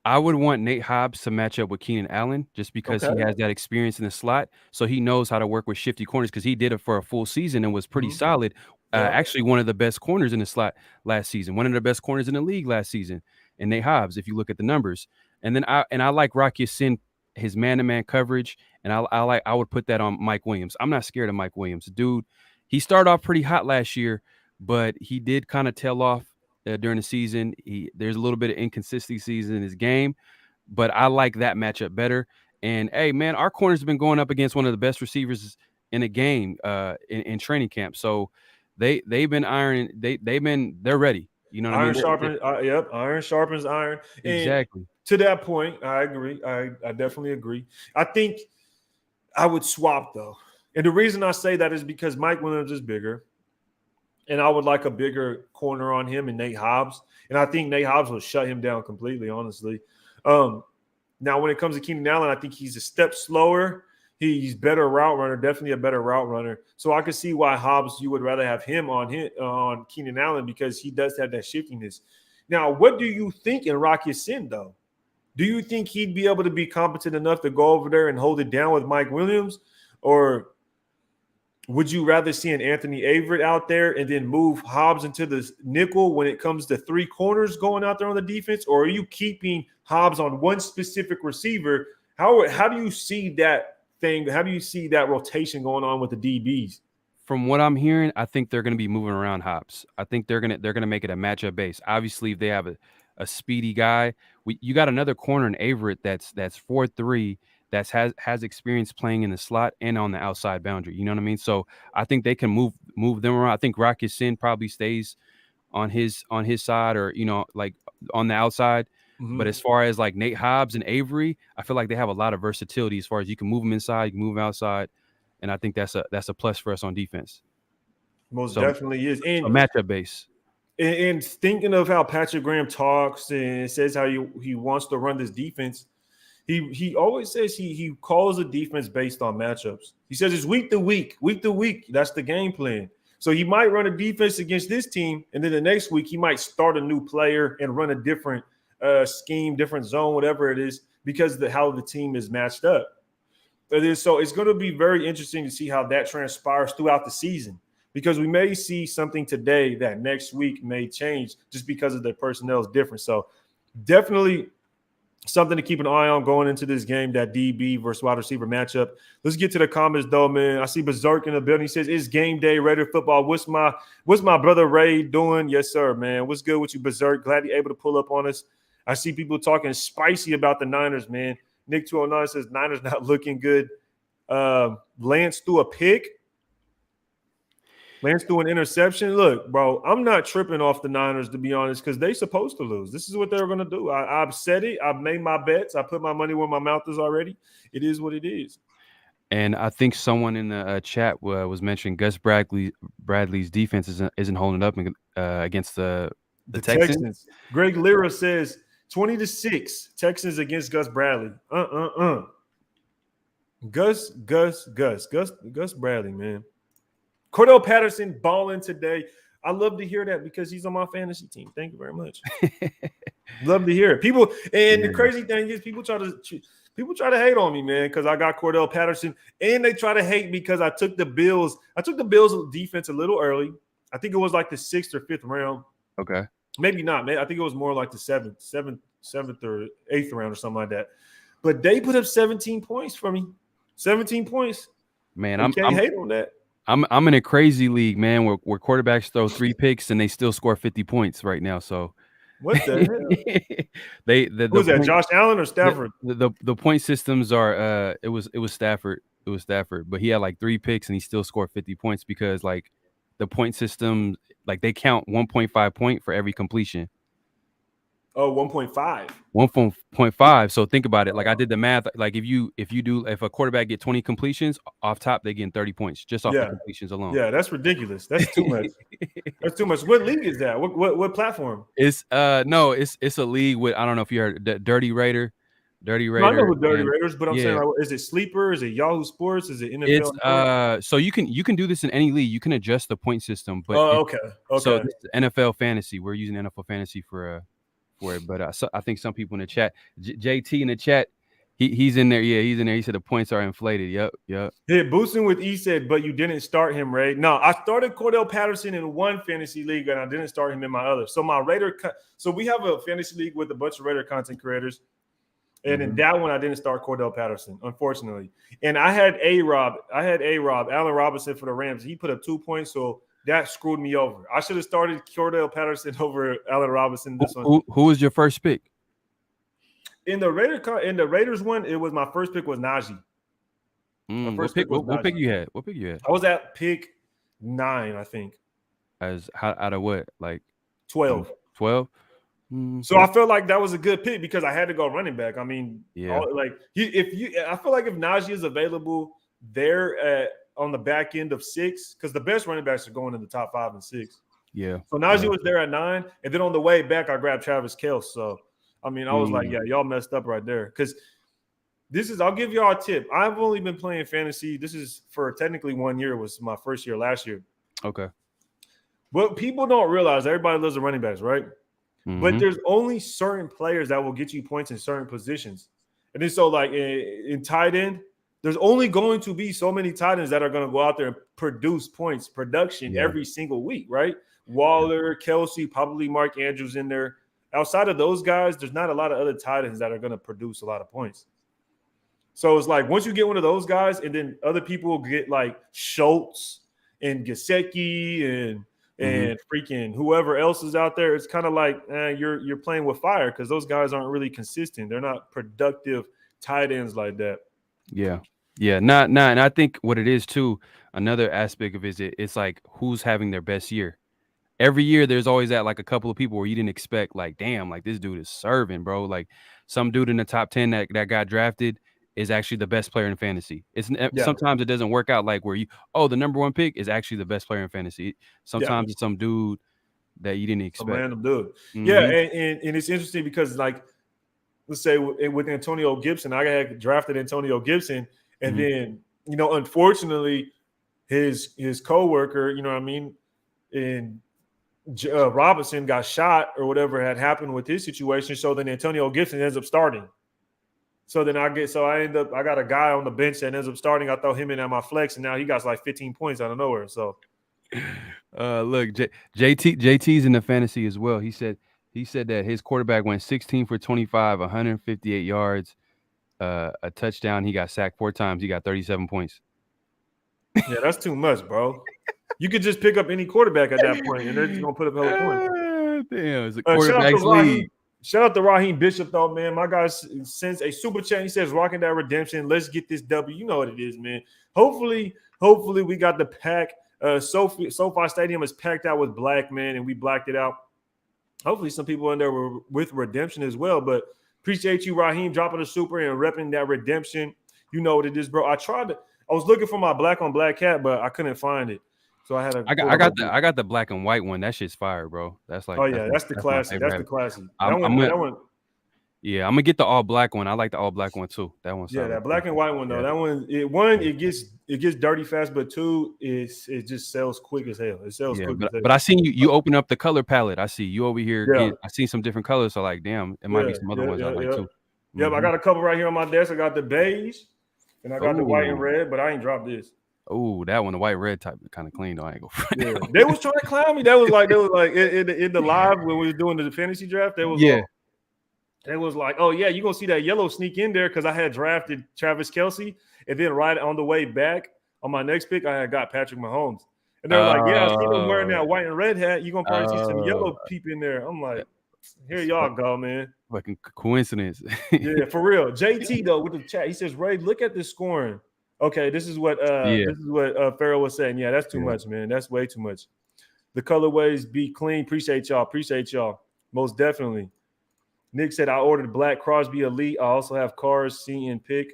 I would want Nate Hobbs to match up with Keenan Allen just because he has that experience in the slot. So he knows how to work with shifty corners because he did it for a full season and was pretty solid. Actually, one of the best corners in the slot last season, one of the best corners in the league last season. and Nate Hobbs, if you look at the numbers. And then I like Rocky Sin, his man-to-man coverage, and I would put that on Mike Williams. I'm not scared of Mike Williams. Dude, he started off pretty hot last year, but he did kind of tail off during the season. There's a little bit of inconsistencies in his game, but I like that matchup better. And hey, man, our corners have been going up against one of the best receivers in a game in training camp. So they've been ironing. They're ready. You know what I mean? Yep, iron sharpens iron. Exactly. And to that point, I agree. I definitely agree. I think I would swap though, and the reason I say that is because Mike Williams is bigger, and I would like a bigger corner on him and Nate Hobbs, and I think Nate Hobbs will shut him down completely. Honestly, now when it comes to Keenan Allen, I think he's a step slower. He's better route runner, definitely a better route runner. So I can see why Hobbs, you would rather have him on Keenan Allen because he does have that shiftiness. Now, what do you think in Rocky Sin, though? Do you think he'd be able to be competent enough to go over there and hold it down with Mike Williams? Or would you rather see an Anthony Averett out there and then move Hobbs into the nickel when it comes to three corners going out there on the defense? Or are you keeping Hobbs on one specific receiver? How do you see that thing? How do you see that rotation going on with the DBs? From what I'm hearing, I think they're going to be moving around Hobbs. I think they're gonna make it a matchup base. Obviously, if they have a speedy guy, you got another corner in Averett that's 4'3", that has experience playing in the slot and on the outside boundary. You know what I mean? So I think they can move them around. I think Rocky Sin probably stays on his side, or like on the outside. Mm-hmm. But as far as like Nate Hobbs and Avery, I feel like they have a lot of versatility as far as you can move them inside, you can move them outside. And I think that's a plus for us on defense. Most definitely is. And a matchup base. And thinking of how Patrick Graham talks and says how he wants to run this defense, he always says he calls the defense based on matchups. He says it's week to week. That's the game plan. So he might run a defense against this team, and then the next week he might start a new player and run a different scheme, different zone, whatever it is, because of how the team is matched up. So it's going to be very interesting to see how that transpires throughout the season, because we may see something today that next week may change just because of the personnel is different. So definitely something to keep an eye on going into this game, that DB versus wide receiver matchup. Let's get to the comments though, man. I see Berserk in the building. He says, "It's game day, Raider football. What's my brother Ray doing?" Yes, sir, man. What's good with you, Berserk? Glad you're able to pull up on us. I see people talking spicy about the Niners, man. Nick 209 says Niners not looking good. Lance threw a pick. Lance threw an interception. Look, bro, I'm not tripping off the Niners, to be honest, because they're supposed to lose. This is what they're going to do. I've said it. I've made my bets. I put my money where my mouth is already. It is what it is. And I think someone in the chat was mentioning Gus Bradley's defense isn't holding up against the Texans. Greg Lira says 20-6 Texans against Gus Bradley. Gus Bradley, man. Cordell Patterson balling today. I love to hear that because he's on my fantasy team. Thank you very much. Love to hear it. People, and the crazy thing is, people try to hate on me, man, because I got Cordell Patterson, and they try to hate me because I took the Bills defense a little early. I think it was like the 6th or 5th round. Okay. Maybe not. I think it was more like the 7th or 8th round or something like that. But they put up 17 points for me. 17 points. Man, I can't hate on that. I'm in a crazy league, man, where quarterbacks throw 3 picks and they still score 50 points right now. So what the hell? Who's that? Josh Allen or Stafford? The point systems are it was Stafford. It was Stafford, but he had like 3 picks and he still scored 50 points because like the point system, like they count 1.5 point for every completion. Oh, 1.5. 1.5. So think about it. Like I did the math. Like if a quarterback get 20 completions off top, they get 30 points just off the completions alone. Yeah, that's ridiculous. That's too much. That's too much. What league is that? What platform? It's it's a league with, I don't know if you heard, Dirty Raider. No, I know who Dirty Raiders, but I'm saying, like, is it Sleeper? Is it Yahoo Sports? Is it NFL? It's so you can do this in any league. You can adjust the point system. But okay. So this is NFL Fantasy. We're using NFL Fantasy for it. But I think some people in the chat, JT in the chat, He's in there. Yeah, he's in there. He said the points are inflated. Yep. Yeah, boosting with E said, but you didn't start him, Ray. No, I started Cordell Patterson in one fantasy league, and I didn't start him in my other. So my so we have a fantasy league with a bunch of Raider content creators, and in that one I didn't start Cordell Patterson, unfortunately. And I had Allen Robinson for the Rams. He put up 2 points, so that screwed me over. I should have started Cordell Patterson over Allen Robinson. This one. Who was your first pick? In the Raiders one, it was my first pick was Najee. What pick you had? What pick you had? I was at pick 9, I think. Out of what? Like 12. 12? So I felt like that was a good pick because I had to go running back. I mean, I feel like if Najee is available there on the back end of 6, because the best running backs are going in the top 5 and 6. Yeah. So Najee was there at 9, and then on the way back, I grabbed Travis Kelce. So I mean, I was like, yeah, y'all messed up right there. Because I'll give y'all a tip. I've only been playing fantasy. This is for technically 1 year. It was my first year last year. Okay. But people don't realize everybody loves the running backs, right? But there's only certain players that will get you points in certain positions. And then so like in tight end, there's only going to be so many tight ends that are going to go out there and produce production every single week, right? Waller, Kelce, probably Mark Andrews in there. Outside of those guys, there's not a lot of other tight ends that are going to produce a lot of points. So it's like once you get one of those guys, and then other people will get like Schultz and Gesicki and freaking whoever else is out there, it's kind of like you're playing with fire because those guys aren't really consistent. They're not productive tight ends like that. Yeah. Not. And I think what it is too, another aspect of it's like who's having their best year. Every year there's always that like a couple of people where you didn't expect, like, damn, like this dude is serving, bro. Like some dude in the top 10 that got drafted is actually the best player in fantasy. Sometimes it doesn't work out like where the number 1 pick is actually the best player in fantasy. Sometimes it's some dude that you didn't expect. Some random dude. Yeah, and it's interesting because like let's say with Antonio Gibson, I had drafted Antonio Gibson, and then unfortunately his coworker, you know what I mean, and Robinson got shot or whatever had happened with his situation. So then Antonio Gibson ends up starting. So then I got a guy on the bench that ends up starting. I throw him in at my flex, and now he got like 15 points out of nowhere. So look, JT's in the fantasy as well. He said that his quarterback went 16 for 25, 158 yards, a touchdown. He got sacked 4 times. He got 37 points. Yeah, that's too much, bro. You could just pick up any quarterback at that point, and they're just gonna put up a whole point. Damn, it's a quarterback's league. Shout out to Raheem Bishop, though, man. My guy sends a super chat. He says, "Rocking that redemption. Let's get this W." You know what it is, man. Hopefully, we got the pack. SoFi Stadium is packed out with black, man, and we blacked it out. Hopefully, some people in there were with redemption as well. But appreciate you, Raheem, dropping a super and repping that redemption. You know what it is, bro. I was looking for my black on black hat, but I couldn't find it. So I got the black and white one. That shit's fire, bro. That's like that's the classic. That's the classic. I'm gonna get the all black one. I like the all black one too. That one's that black and white one though. Yeah. That one it gets dirty fast, but 2 it just sells quick as hell. It sells quick as hell. But I seen you open up the color palette. I see you over here. I seen some different colors. So like, damn, it might be some other ones I like too. Yep, I got a couple right here on my desk. I got the beige and I got the white and red, but I ain't dropped this. Oh, that one, the white red type, kind of clean though. I ain't go. They was trying to clown me. They was like in the live when we were doing the fantasy draft. They was like, oh yeah, you gonna see that yellow sneak in there because I had drafted Travis Kelce, and then right on the way back on my next pick, I had got Patrick Mahomes, and they're like, yeah, I see him wearing that white and red hat. You gonna probably see some yellow peep in there. I'm like, here y'all go, man. Fucking coincidence. Yeah, for real. JT though with the chat, he says, Ray, look at the scoring. Okay, this is what Pharaoh was saying. Yeah, that's too much, man. That's way too much. The colorways be clean. Appreciate y'all. Most definitely. Nick said I ordered black Crosby Elite. I also have Carr's C and pick.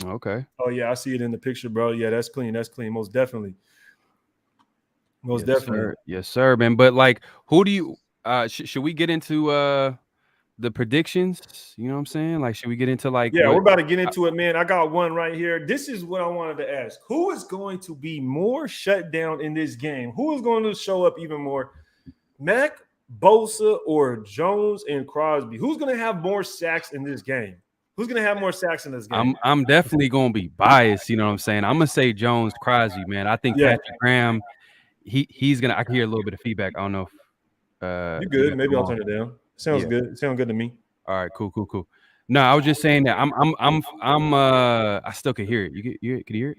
Okay. Oh yeah, I see it in the picture, bro. Yeah, that's clean. Most definitely. Definitely. Yes, sir, man. But like, who do you? Should we get into the predictions? You know what I'm saying? Like, should we get into like? Yeah, we're about to get into it, man. I got one right here. This is what I wanted to ask: who is going to be more shut down in this game? Who is going to show up even more? Mac, Bosa, or Jones and Crosby? Who's going to have more sacks in this game? Who's gonna have more sacks in this game? I'm definitely gonna be biased. You know what I'm saying? I'm gonna say Jones, Crosby, man. I think Yeah, Patrick Graham, he's gonna. I can hear a little bit of feedback. I don't know you if you good? got Maybe them I'll on. turn it down. Sounds Yeah. good. Sound good to me. All right. Cool. No, I was just saying that I'm I still can hear it. Can you hear it?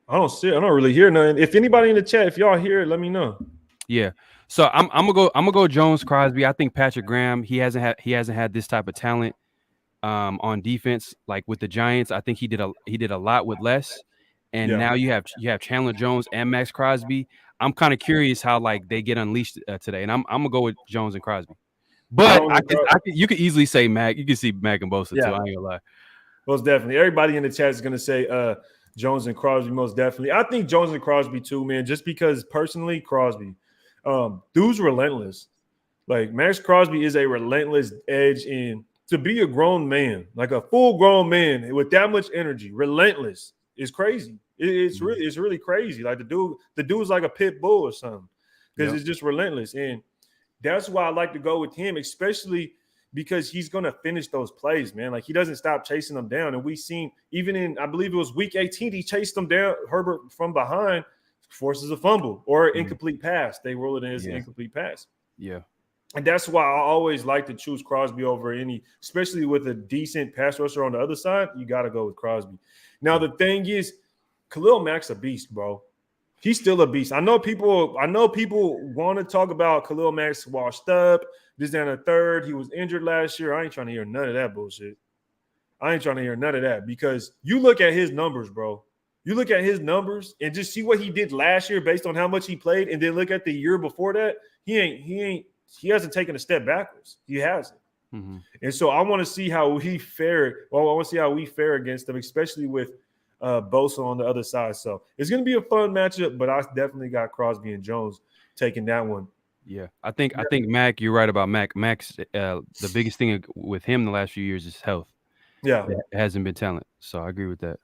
I don't see. I don't really hear nothing. If anybody in the chat, if y'all hear it, let me know. Yeah. So I'm gonna go Jones, Crosby. I think Patrick Graham, he hasn't had this type of talent on defense like with the Giants. I think he did a lot with less. And Yeah. now you have Chandler Jones and Max Crosby. I'm kind of curious how like they get unleashed today. And I'm gonna go with Jones and Crosby. But Jones and you could easily say Mac. You can see Mac and Bosa too. Yeah, I ain't gonna lie. most definitely. Everybody in the chat is gonna say Jones and Crosby, most definitely. I think Jones and Crosby too, man. Just because personally, Crosby, dude's relentless. Like Max Crosby is a relentless edge in to be a grown man, like a full grown man with that much energy, relentless is crazy. It's really crazy. Like the dude's like a pit bull or something because Yep. it's just relentless. And that's why I like to go with him, especially because he's going to finish those plays, man. Like he doesn't stop chasing them down. And we've seen even in, I believe it was week 18, he chased them down. Herbert from behind forces a fumble or an incomplete pass. They roll it in as an incomplete pass. Yeah. And that's why I always like to choose Crosby over any, especially with a decent pass rusher on the other side. You got to go with Crosby. Now, the thing is, Khalil Mack's a beast, bro. He's still a beast. I know people want to talk about Khalil Mack's washed up, this, down a third. He was injured last year. I ain't trying to hear none of that bullshit. I ain't trying to hear none of that because you look at his numbers, bro. You look at his numbers and just see what he did last year based on how much he played, and then look at the year before that. He hasn't taken a step backwards. He hasn't. Mm-hmm. And so I want to see how he fared. Well, I want to see how we fare against them, especially with Bosa on the other side. So it's going to be a fun matchup, but I definitely got Crosby and Jones taking that one. Yeah, I think Mac. You're right about Mac. Mac's the biggest thing with him the last few years is health. Yeah, it hasn't been talent. So I agree with that.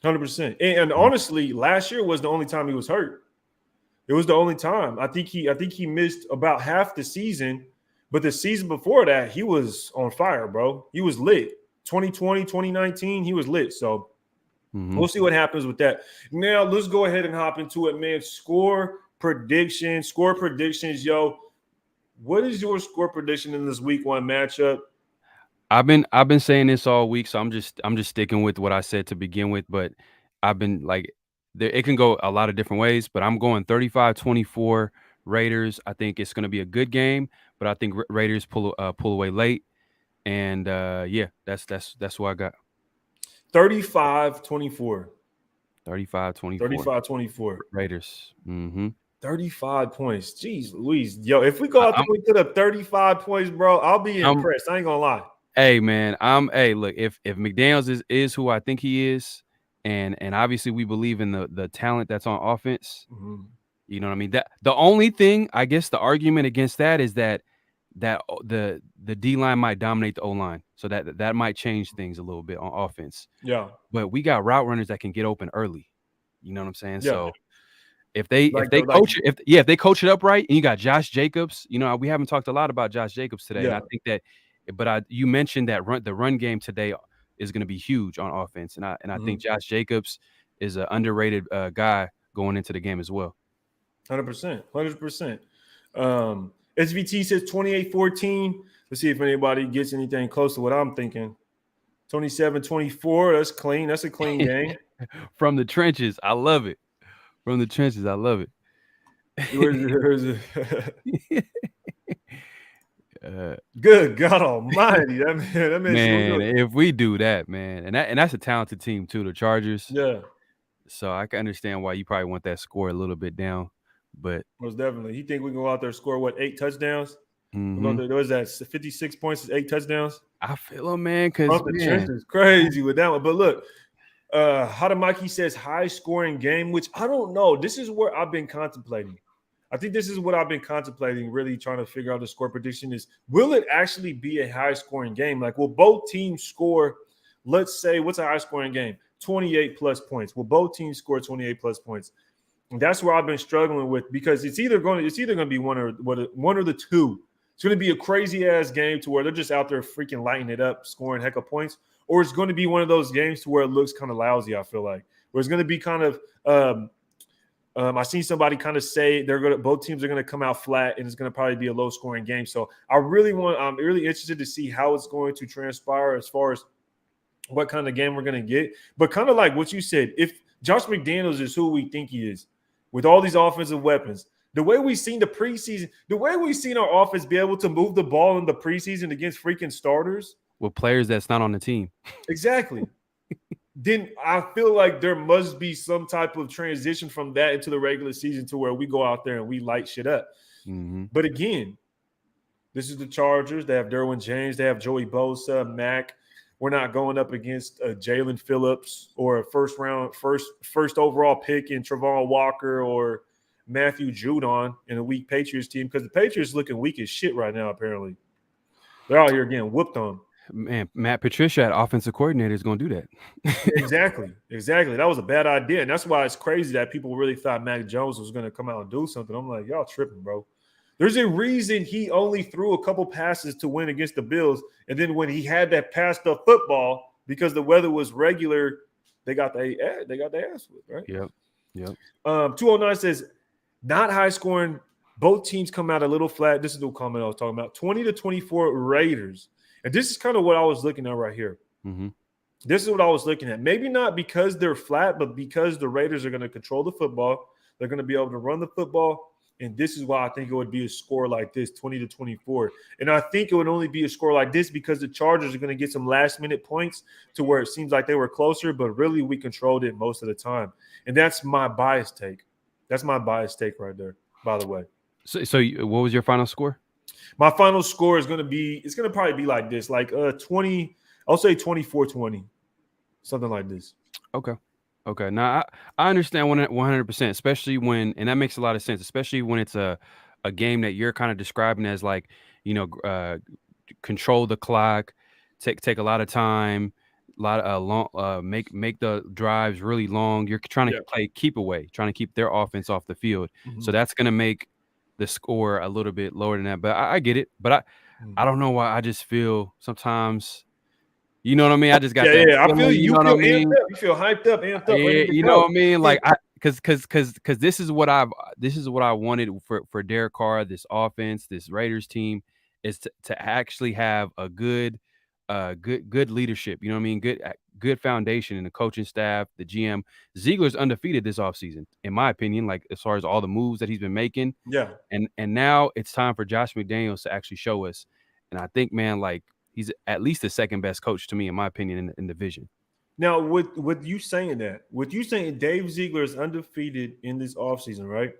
100%. And honestly, last year was the only time he was hurt. It was the only time. I think he missed about half the season, but the season before that, he was on fire, bro. He was lit. 2020, 2019, he was lit. So we'll see what happens with that. Now, let's go ahead and hop into it, man. Score predictions, yo. What is your score prediction in this week 1 matchup? I've been saying this all week, so I'm just sticking with what I said to begin with. But I've been like, it can go a lot of different ways. But I'm going 35-24 Raiders. I think it's going to be a good game, but I think Raiders pull away late. And yeah, that's what I got. 35-24. 35-24. 35-24. Raiders. 35 points. Jeez Louise. Yo, if we go out there and we put up 35 points, bro, I'll be impressed. I ain't gonna lie. Hey, man. Look, if McDaniels is who I think he is, and obviously we believe in the talent that's on offense, you know what I mean? That the only thing, I guess the argument against that is that the D-line might dominate the O-line. So that might change things a little bit on offense. Yeah. But we got route runners that can get open early. You know what I'm saying? Yeah. So if they coach it up right, and you got Josh Jacobs, you know, we haven't talked a lot about Josh Jacobs today. And I think that, but you mentioned that the run game today is going to be huge on offense. And I think Josh Jacobs is an underrated guy going into the game as well. 100%. 100%. SVT says 28-14. Let's see if anybody gets anything close to what I'm thinking. 27-24. That's clean. That's a clean game. From the trenches. I love it. From the trenches. I love it. Good God Almighty! That man, if we do that, man, and that's a talented team too, the Chargers. Yeah. So I can understand why you probably want that score a little bit down, but most definitely, you think we can go out there and score 8 touchdowns? What was that? 56 points, 8 touchdowns. I feel them, man, because the trenches crazy with that one. But look, How to Mikey says high scoring game, which I don't know. This is where I've been contemplating. I think this is what I've been contemplating, really trying to figure out the score prediction is, will it actually be a high-scoring game? Like, will both teams score, let's say, what's a high-scoring game? 28-plus points. Will both teams score 28-plus points? And that's where I've been struggling with because it's either going to be one or the two It's going to be a crazy ass game to where they're just out there freaking lighting it up, scoring heck of points, or it's going to be one of those games to where it looks kind of lousy. I feel like where it's going to be kind of. I seen somebody kind of say both teams are going to come out flat, and it's going to probably be a low scoring game. So I'm really interested to see how it's going to transpire as far as what kind of game we're going to get. But kind of like what you said, if Josh McDaniels is who we think he is, with all these offensive weapons, the way we've seen the preseason, the way we've seen our offense be able to move the ball in the preseason against freaking starters with players that's not on the team. Exactly. Then I feel like there must be some type of transition from that into the regular season to where we go out there and we light shit up. Mm-hmm. But again, this is the Chargers. They have Derwin James. They have Joey Bosa, Mack. We're not going up against Jalen Phillips or a first overall pick in Travon Walker or Matthew Judon in a weak Patriots team, because the Patriots looking weak as shit right now, apparently. They're out here getting whooped on. Man, Matt Patricia at offensive coordinator is going to do that. Exactly. That was a bad idea. And that's why it's crazy that people really thought Mac Jones was going to come out and do something. I'm like, y'all tripping, bro. There's a reason he only threw a couple passes to win against the Bills. And then when he had that passed up football, because the weather was regular, they got the ass whipped, right? Yep. 209 says, not high scoring. Both teams come out a little flat. This is the comment I was talking about. 20-24 Raiders. And this is kind of what I was looking at right here. Mm-hmm. This is what I was looking at. Maybe not because they're flat, but because the Raiders are going to control the football. They're going to be able to run the football. And this is why I think it would be a score like this, 20-24. And I think it would only be a score like this because the Chargers are going to get some last-minute points to where it seems like they were closer, but really we controlled it most of the time. And that's my biased take. That's my biased take right there, by the way. So what was your final score? My final score is going to probably be like this, like 20, I'll say 24-20, something like this. Okay. Now, I understand 100%, especially when, and that makes a lot of sense, especially when it's a game that you're kind of describing as like, control the clock, take a lot of time, a lot of long, make the drives really long. You're trying to play keep away, trying to keep their offense off the field. Mm-hmm. So that's going to make the score a little bit lower than that, but I get it. But I don't know why. I just feel sometimes, you know what I mean? I just got that. Yeah. I feel you feel amped up. You feel hyped up, amped up. Yeah, you know what I mean? Like because this is what I wanted for Derek Carr, this offense, this Raiders team, is to actually have a good leadership. You know what I mean? Good foundation in the coaching staff, the GM. Ziegler's undefeated this offseason, in my opinion, like as far as all the moves that he's been making. Yeah. And now it's time for Josh McDaniels to actually show us. And I think, man, like he's at least the second best coach to me, in my opinion, in the division. Now, with you saying Dave Ziegler is undefeated in this offseason, right?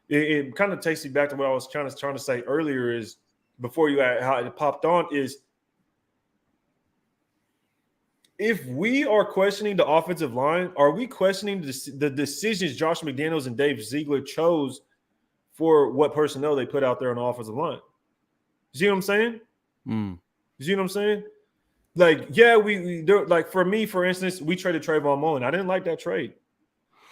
It kind of takes you back to what I was trying to say earlier is before you had how it popped on is if we are questioning the offensive line, are we questioning the decisions Josh McDaniels and Dave Ziegler chose for what personnel they put out there on the offensive line? You see what I'm saying? You see what I'm saying? Like, yeah, like for me, for instance, we traded Trayvon Mullen. I didn't like that trade.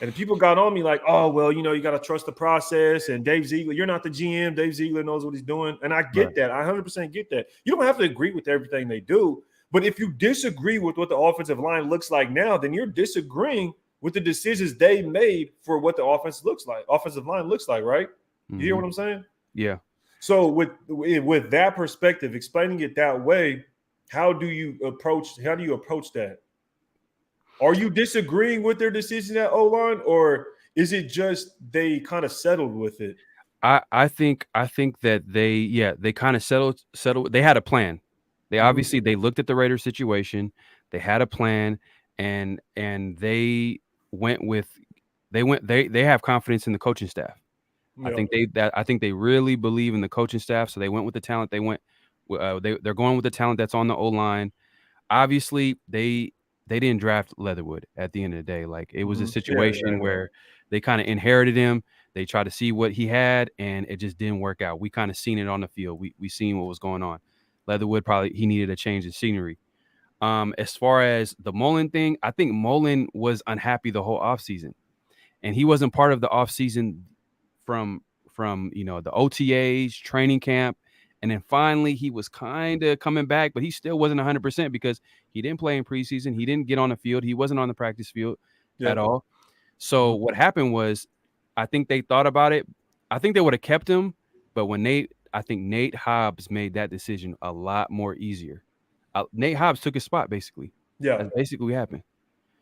And people got on me like, oh, well, you got to trust the process. And Dave Ziegler, you're not the GM. Dave Ziegler knows what he's doing. And I get that. I 100% get that. You don't have to agree with everything they do. But if you disagree with what the offensive line looks like now, then you're disagreeing with the decisions they made for what the offensive line looks like, right? You hear what I'm saying? Yeah. So with that perspective, explaining it that way, how do you approach that? Are you disagreeing with their decision at O-line, or is it just they kind of settled with it? I think that they kind of settled. They had a plan. They obviously they looked at the Raiders situation. They had a plan, and they have confidence in the coaching staff. Yeah. I think they really believe in the coaching staff. So they went with the talent. They're going with the talent that's on the O-line. Obviously, they didn't draft Leatherwood at the end of the day. Like it was a situation where they kind of inherited him. They tried to see what he had, and it just didn't work out. We kind of seen it on the field. We seen what was going on. Leatherwood he needed a change of scenery. As far as the Mullen thing, I think Mullen was unhappy the whole offseason. And he wasn't part of the offseason from the OTAs, training camp, And then finally, he was kind of coming back, but he still wasn't 100% because he didn't play in preseason. He didn't get on the field. He wasn't on the practice field Yeah. at all. So what happened was, I think they thought about it. I think they would have kept him, but I think Nate Hobbs made that decision a lot more easier. Nate Hobbs took his spot, basically. Yeah. That's basically what happened.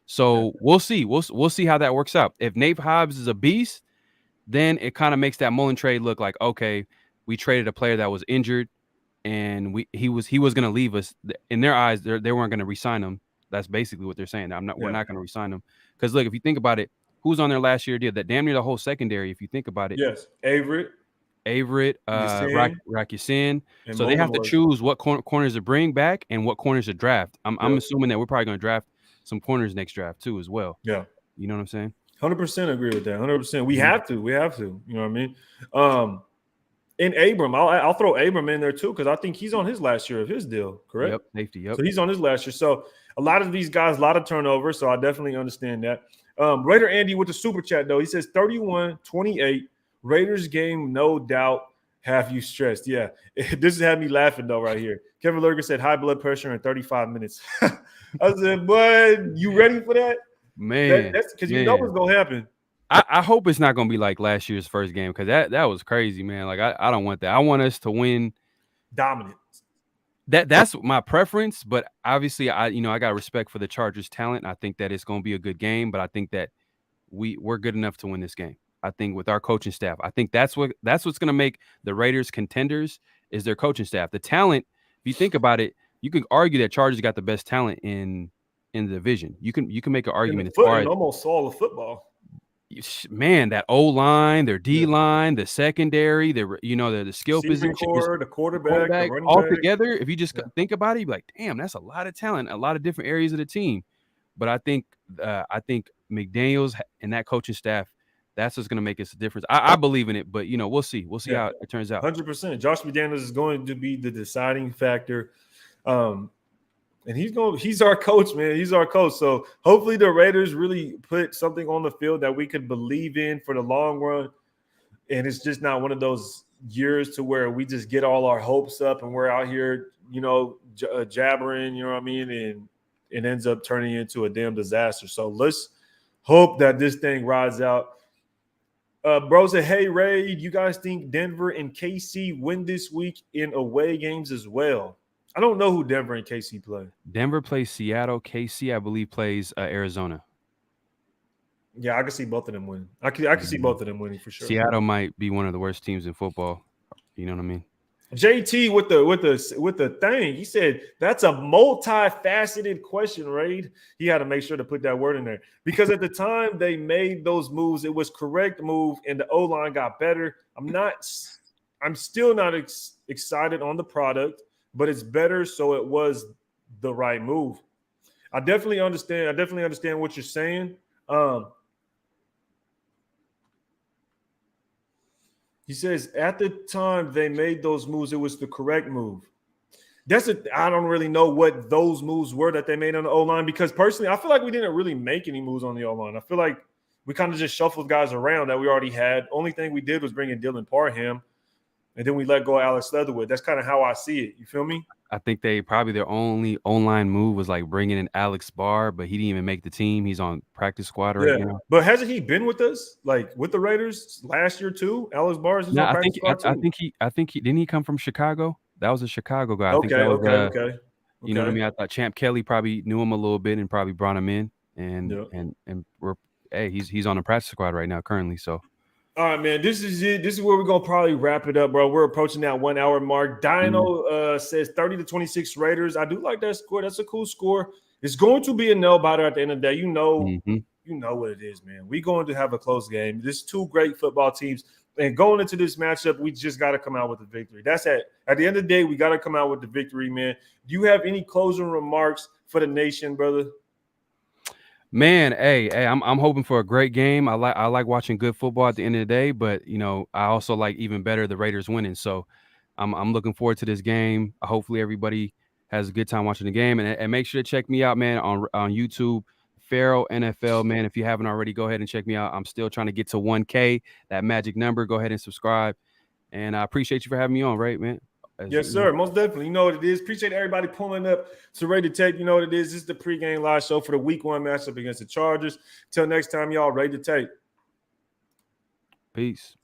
So we'll see. We'll see how that works out. If Nate Hobbs is a beast, then it kind of makes that Mullen trade look like, okay, we traded a player that was injured, and he was going to leave us. In their eyes, they weren't going to re-sign him. That's basically what they're saying. We're not going to re-sign him because look, if you think about it, who's on their last year deal? That damn near the whole secondary. If you think about it, Yes, Averett, Rakusin. So they have to Morgan. choose what corners to bring back and what corners to draft. I'm assuming that we're probably going to draft some corners next draft too as well. Yeah, you know what I'm saying. 100% agree with that. 100%. We have to. We have to. You know what I mean? And Abram, I'll throw Abram in there too because I think he's on his last year of his deal. Correct. Yep. Safety. Yep. So he's on his last year. So a lot of these guys, a lot of turnover. So I definitely understand that. Raider Andy with the super chat though. He says 31-28 Raiders game, no doubt. Have you stressed? Yeah, this has had me laughing though right here. Kevin Lurgan said high blood pressure in 35 minutes. I said, "Bud, you ready for that?" Man, that's because you know what's gonna happen. I hope it's not gonna be like last year's first game because that was crazy, man. Like I don't want that. I want us to win dominant. That's my preference, but obviously I got respect for the Chargers' talent. I think that it's gonna be a good game, but I think that we're good enough to win this game. I think with our coaching staff, I think that's what's going to make the Raiders contenders is their coaching staff. The talent, if you think about it, you can argue that Chargers got the best talent in the division. You can make an argument as far as almost all of football. Man, that O line, their D line, the secondary, the skill position, the quarterback, the running all back. together. If you just think about it, you'd be like, damn, that's a lot of talent, a lot of different areas of the team. But I think McDaniels and that coaching staff, that's what's going to make us a difference. I believe in it, but we'll see. We'll see how it turns out. 100%. Josh McDaniels is going to be the deciding factor, and he's our coach, man. He's our coach. So hopefully the Raiders really put something on the field that we could believe in for the long run, and it's just not one of those years to where we just get all our hopes up and we're out here, jabbering. You know what I mean? And it ends up turning into a damn disaster. So let's hope that this thing rides out. Bro said, hey, Ray, you guys think Denver and KC win this week in away games as well? I don't know who Denver and KC play. Denver plays Seattle. KC, I believe, plays Arizona. Yeah, I can see both of them winning. I can see both of them winning for sure. Seattle might be one of the worst teams in football. You know what I mean? JT with the thing, he said that's a multifaceted question, Raid. He had to make sure to put that word in there because at the time they made those moves, it was correct move, and the O-line got better. I'm still not excited on the product, but it's better, so it was the right move. I definitely understand what you're saying. He says, at the time they made those moves, it was the correct move. I don't really know what those moves were that they made on the O-line because personally, I feel like we didn't really make any moves on the O-line. I feel like we kind of just shuffled guys around that we already had. Only thing we did was bring in Dylan Parham, and then we let go of Alex Leatherwood. That's kind of how I see it. You feel me? I think their only O-line move was like bringing in Alex Barr, but he didn't even make the team. He's on practice squad right now. But hasn't he been with us, like with the Raiders last year too? Alex Barr is on practice squad too. I think he didn't he come from Chicago? That was a Chicago guy. Okay. You know what I mean? I thought Champ Kelly probably knew him a little bit and probably brought him in. He's on the practice squad right now currently. So. All right, man. This is it. This is where we're gonna probably wrap it up, bro. We're approaching that 1 hour mark. Dino says 30-26 Raiders. I do like that score. That's a cool score. It's going to be a nail biter at the end of the day. You know what it is, man. We're going to have a close game. There's two great football teams, and going into this matchup, we just got to come out with the victory. That's it. At the end of the day, we got to come out with the victory, man. Do you have any closing remarks for the nation, brother? Man, hey, I'm hoping for a great game. I like watching good football at the end of the day, but I also like even better the Raiders winning. So I'm looking forward to this game. Hopefully everybody has a good time watching the game, and make sure to check me out, man, on YouTube, Pharaoh NFL, man. If you haven't already, go ahead and check me out. I'm still trying to get to 1K, that magic number. Go ahead and subscribe, and I appreciate you for having me on, right, man? Yes, sir. Most definitely. You know what it is. Appreciate everybody pulling up to Ready to Tape. You know what it is. This is the pregame live show for the week 1 matchup against the Chargers. Till next time, y'all, Ready to Tape. Peace.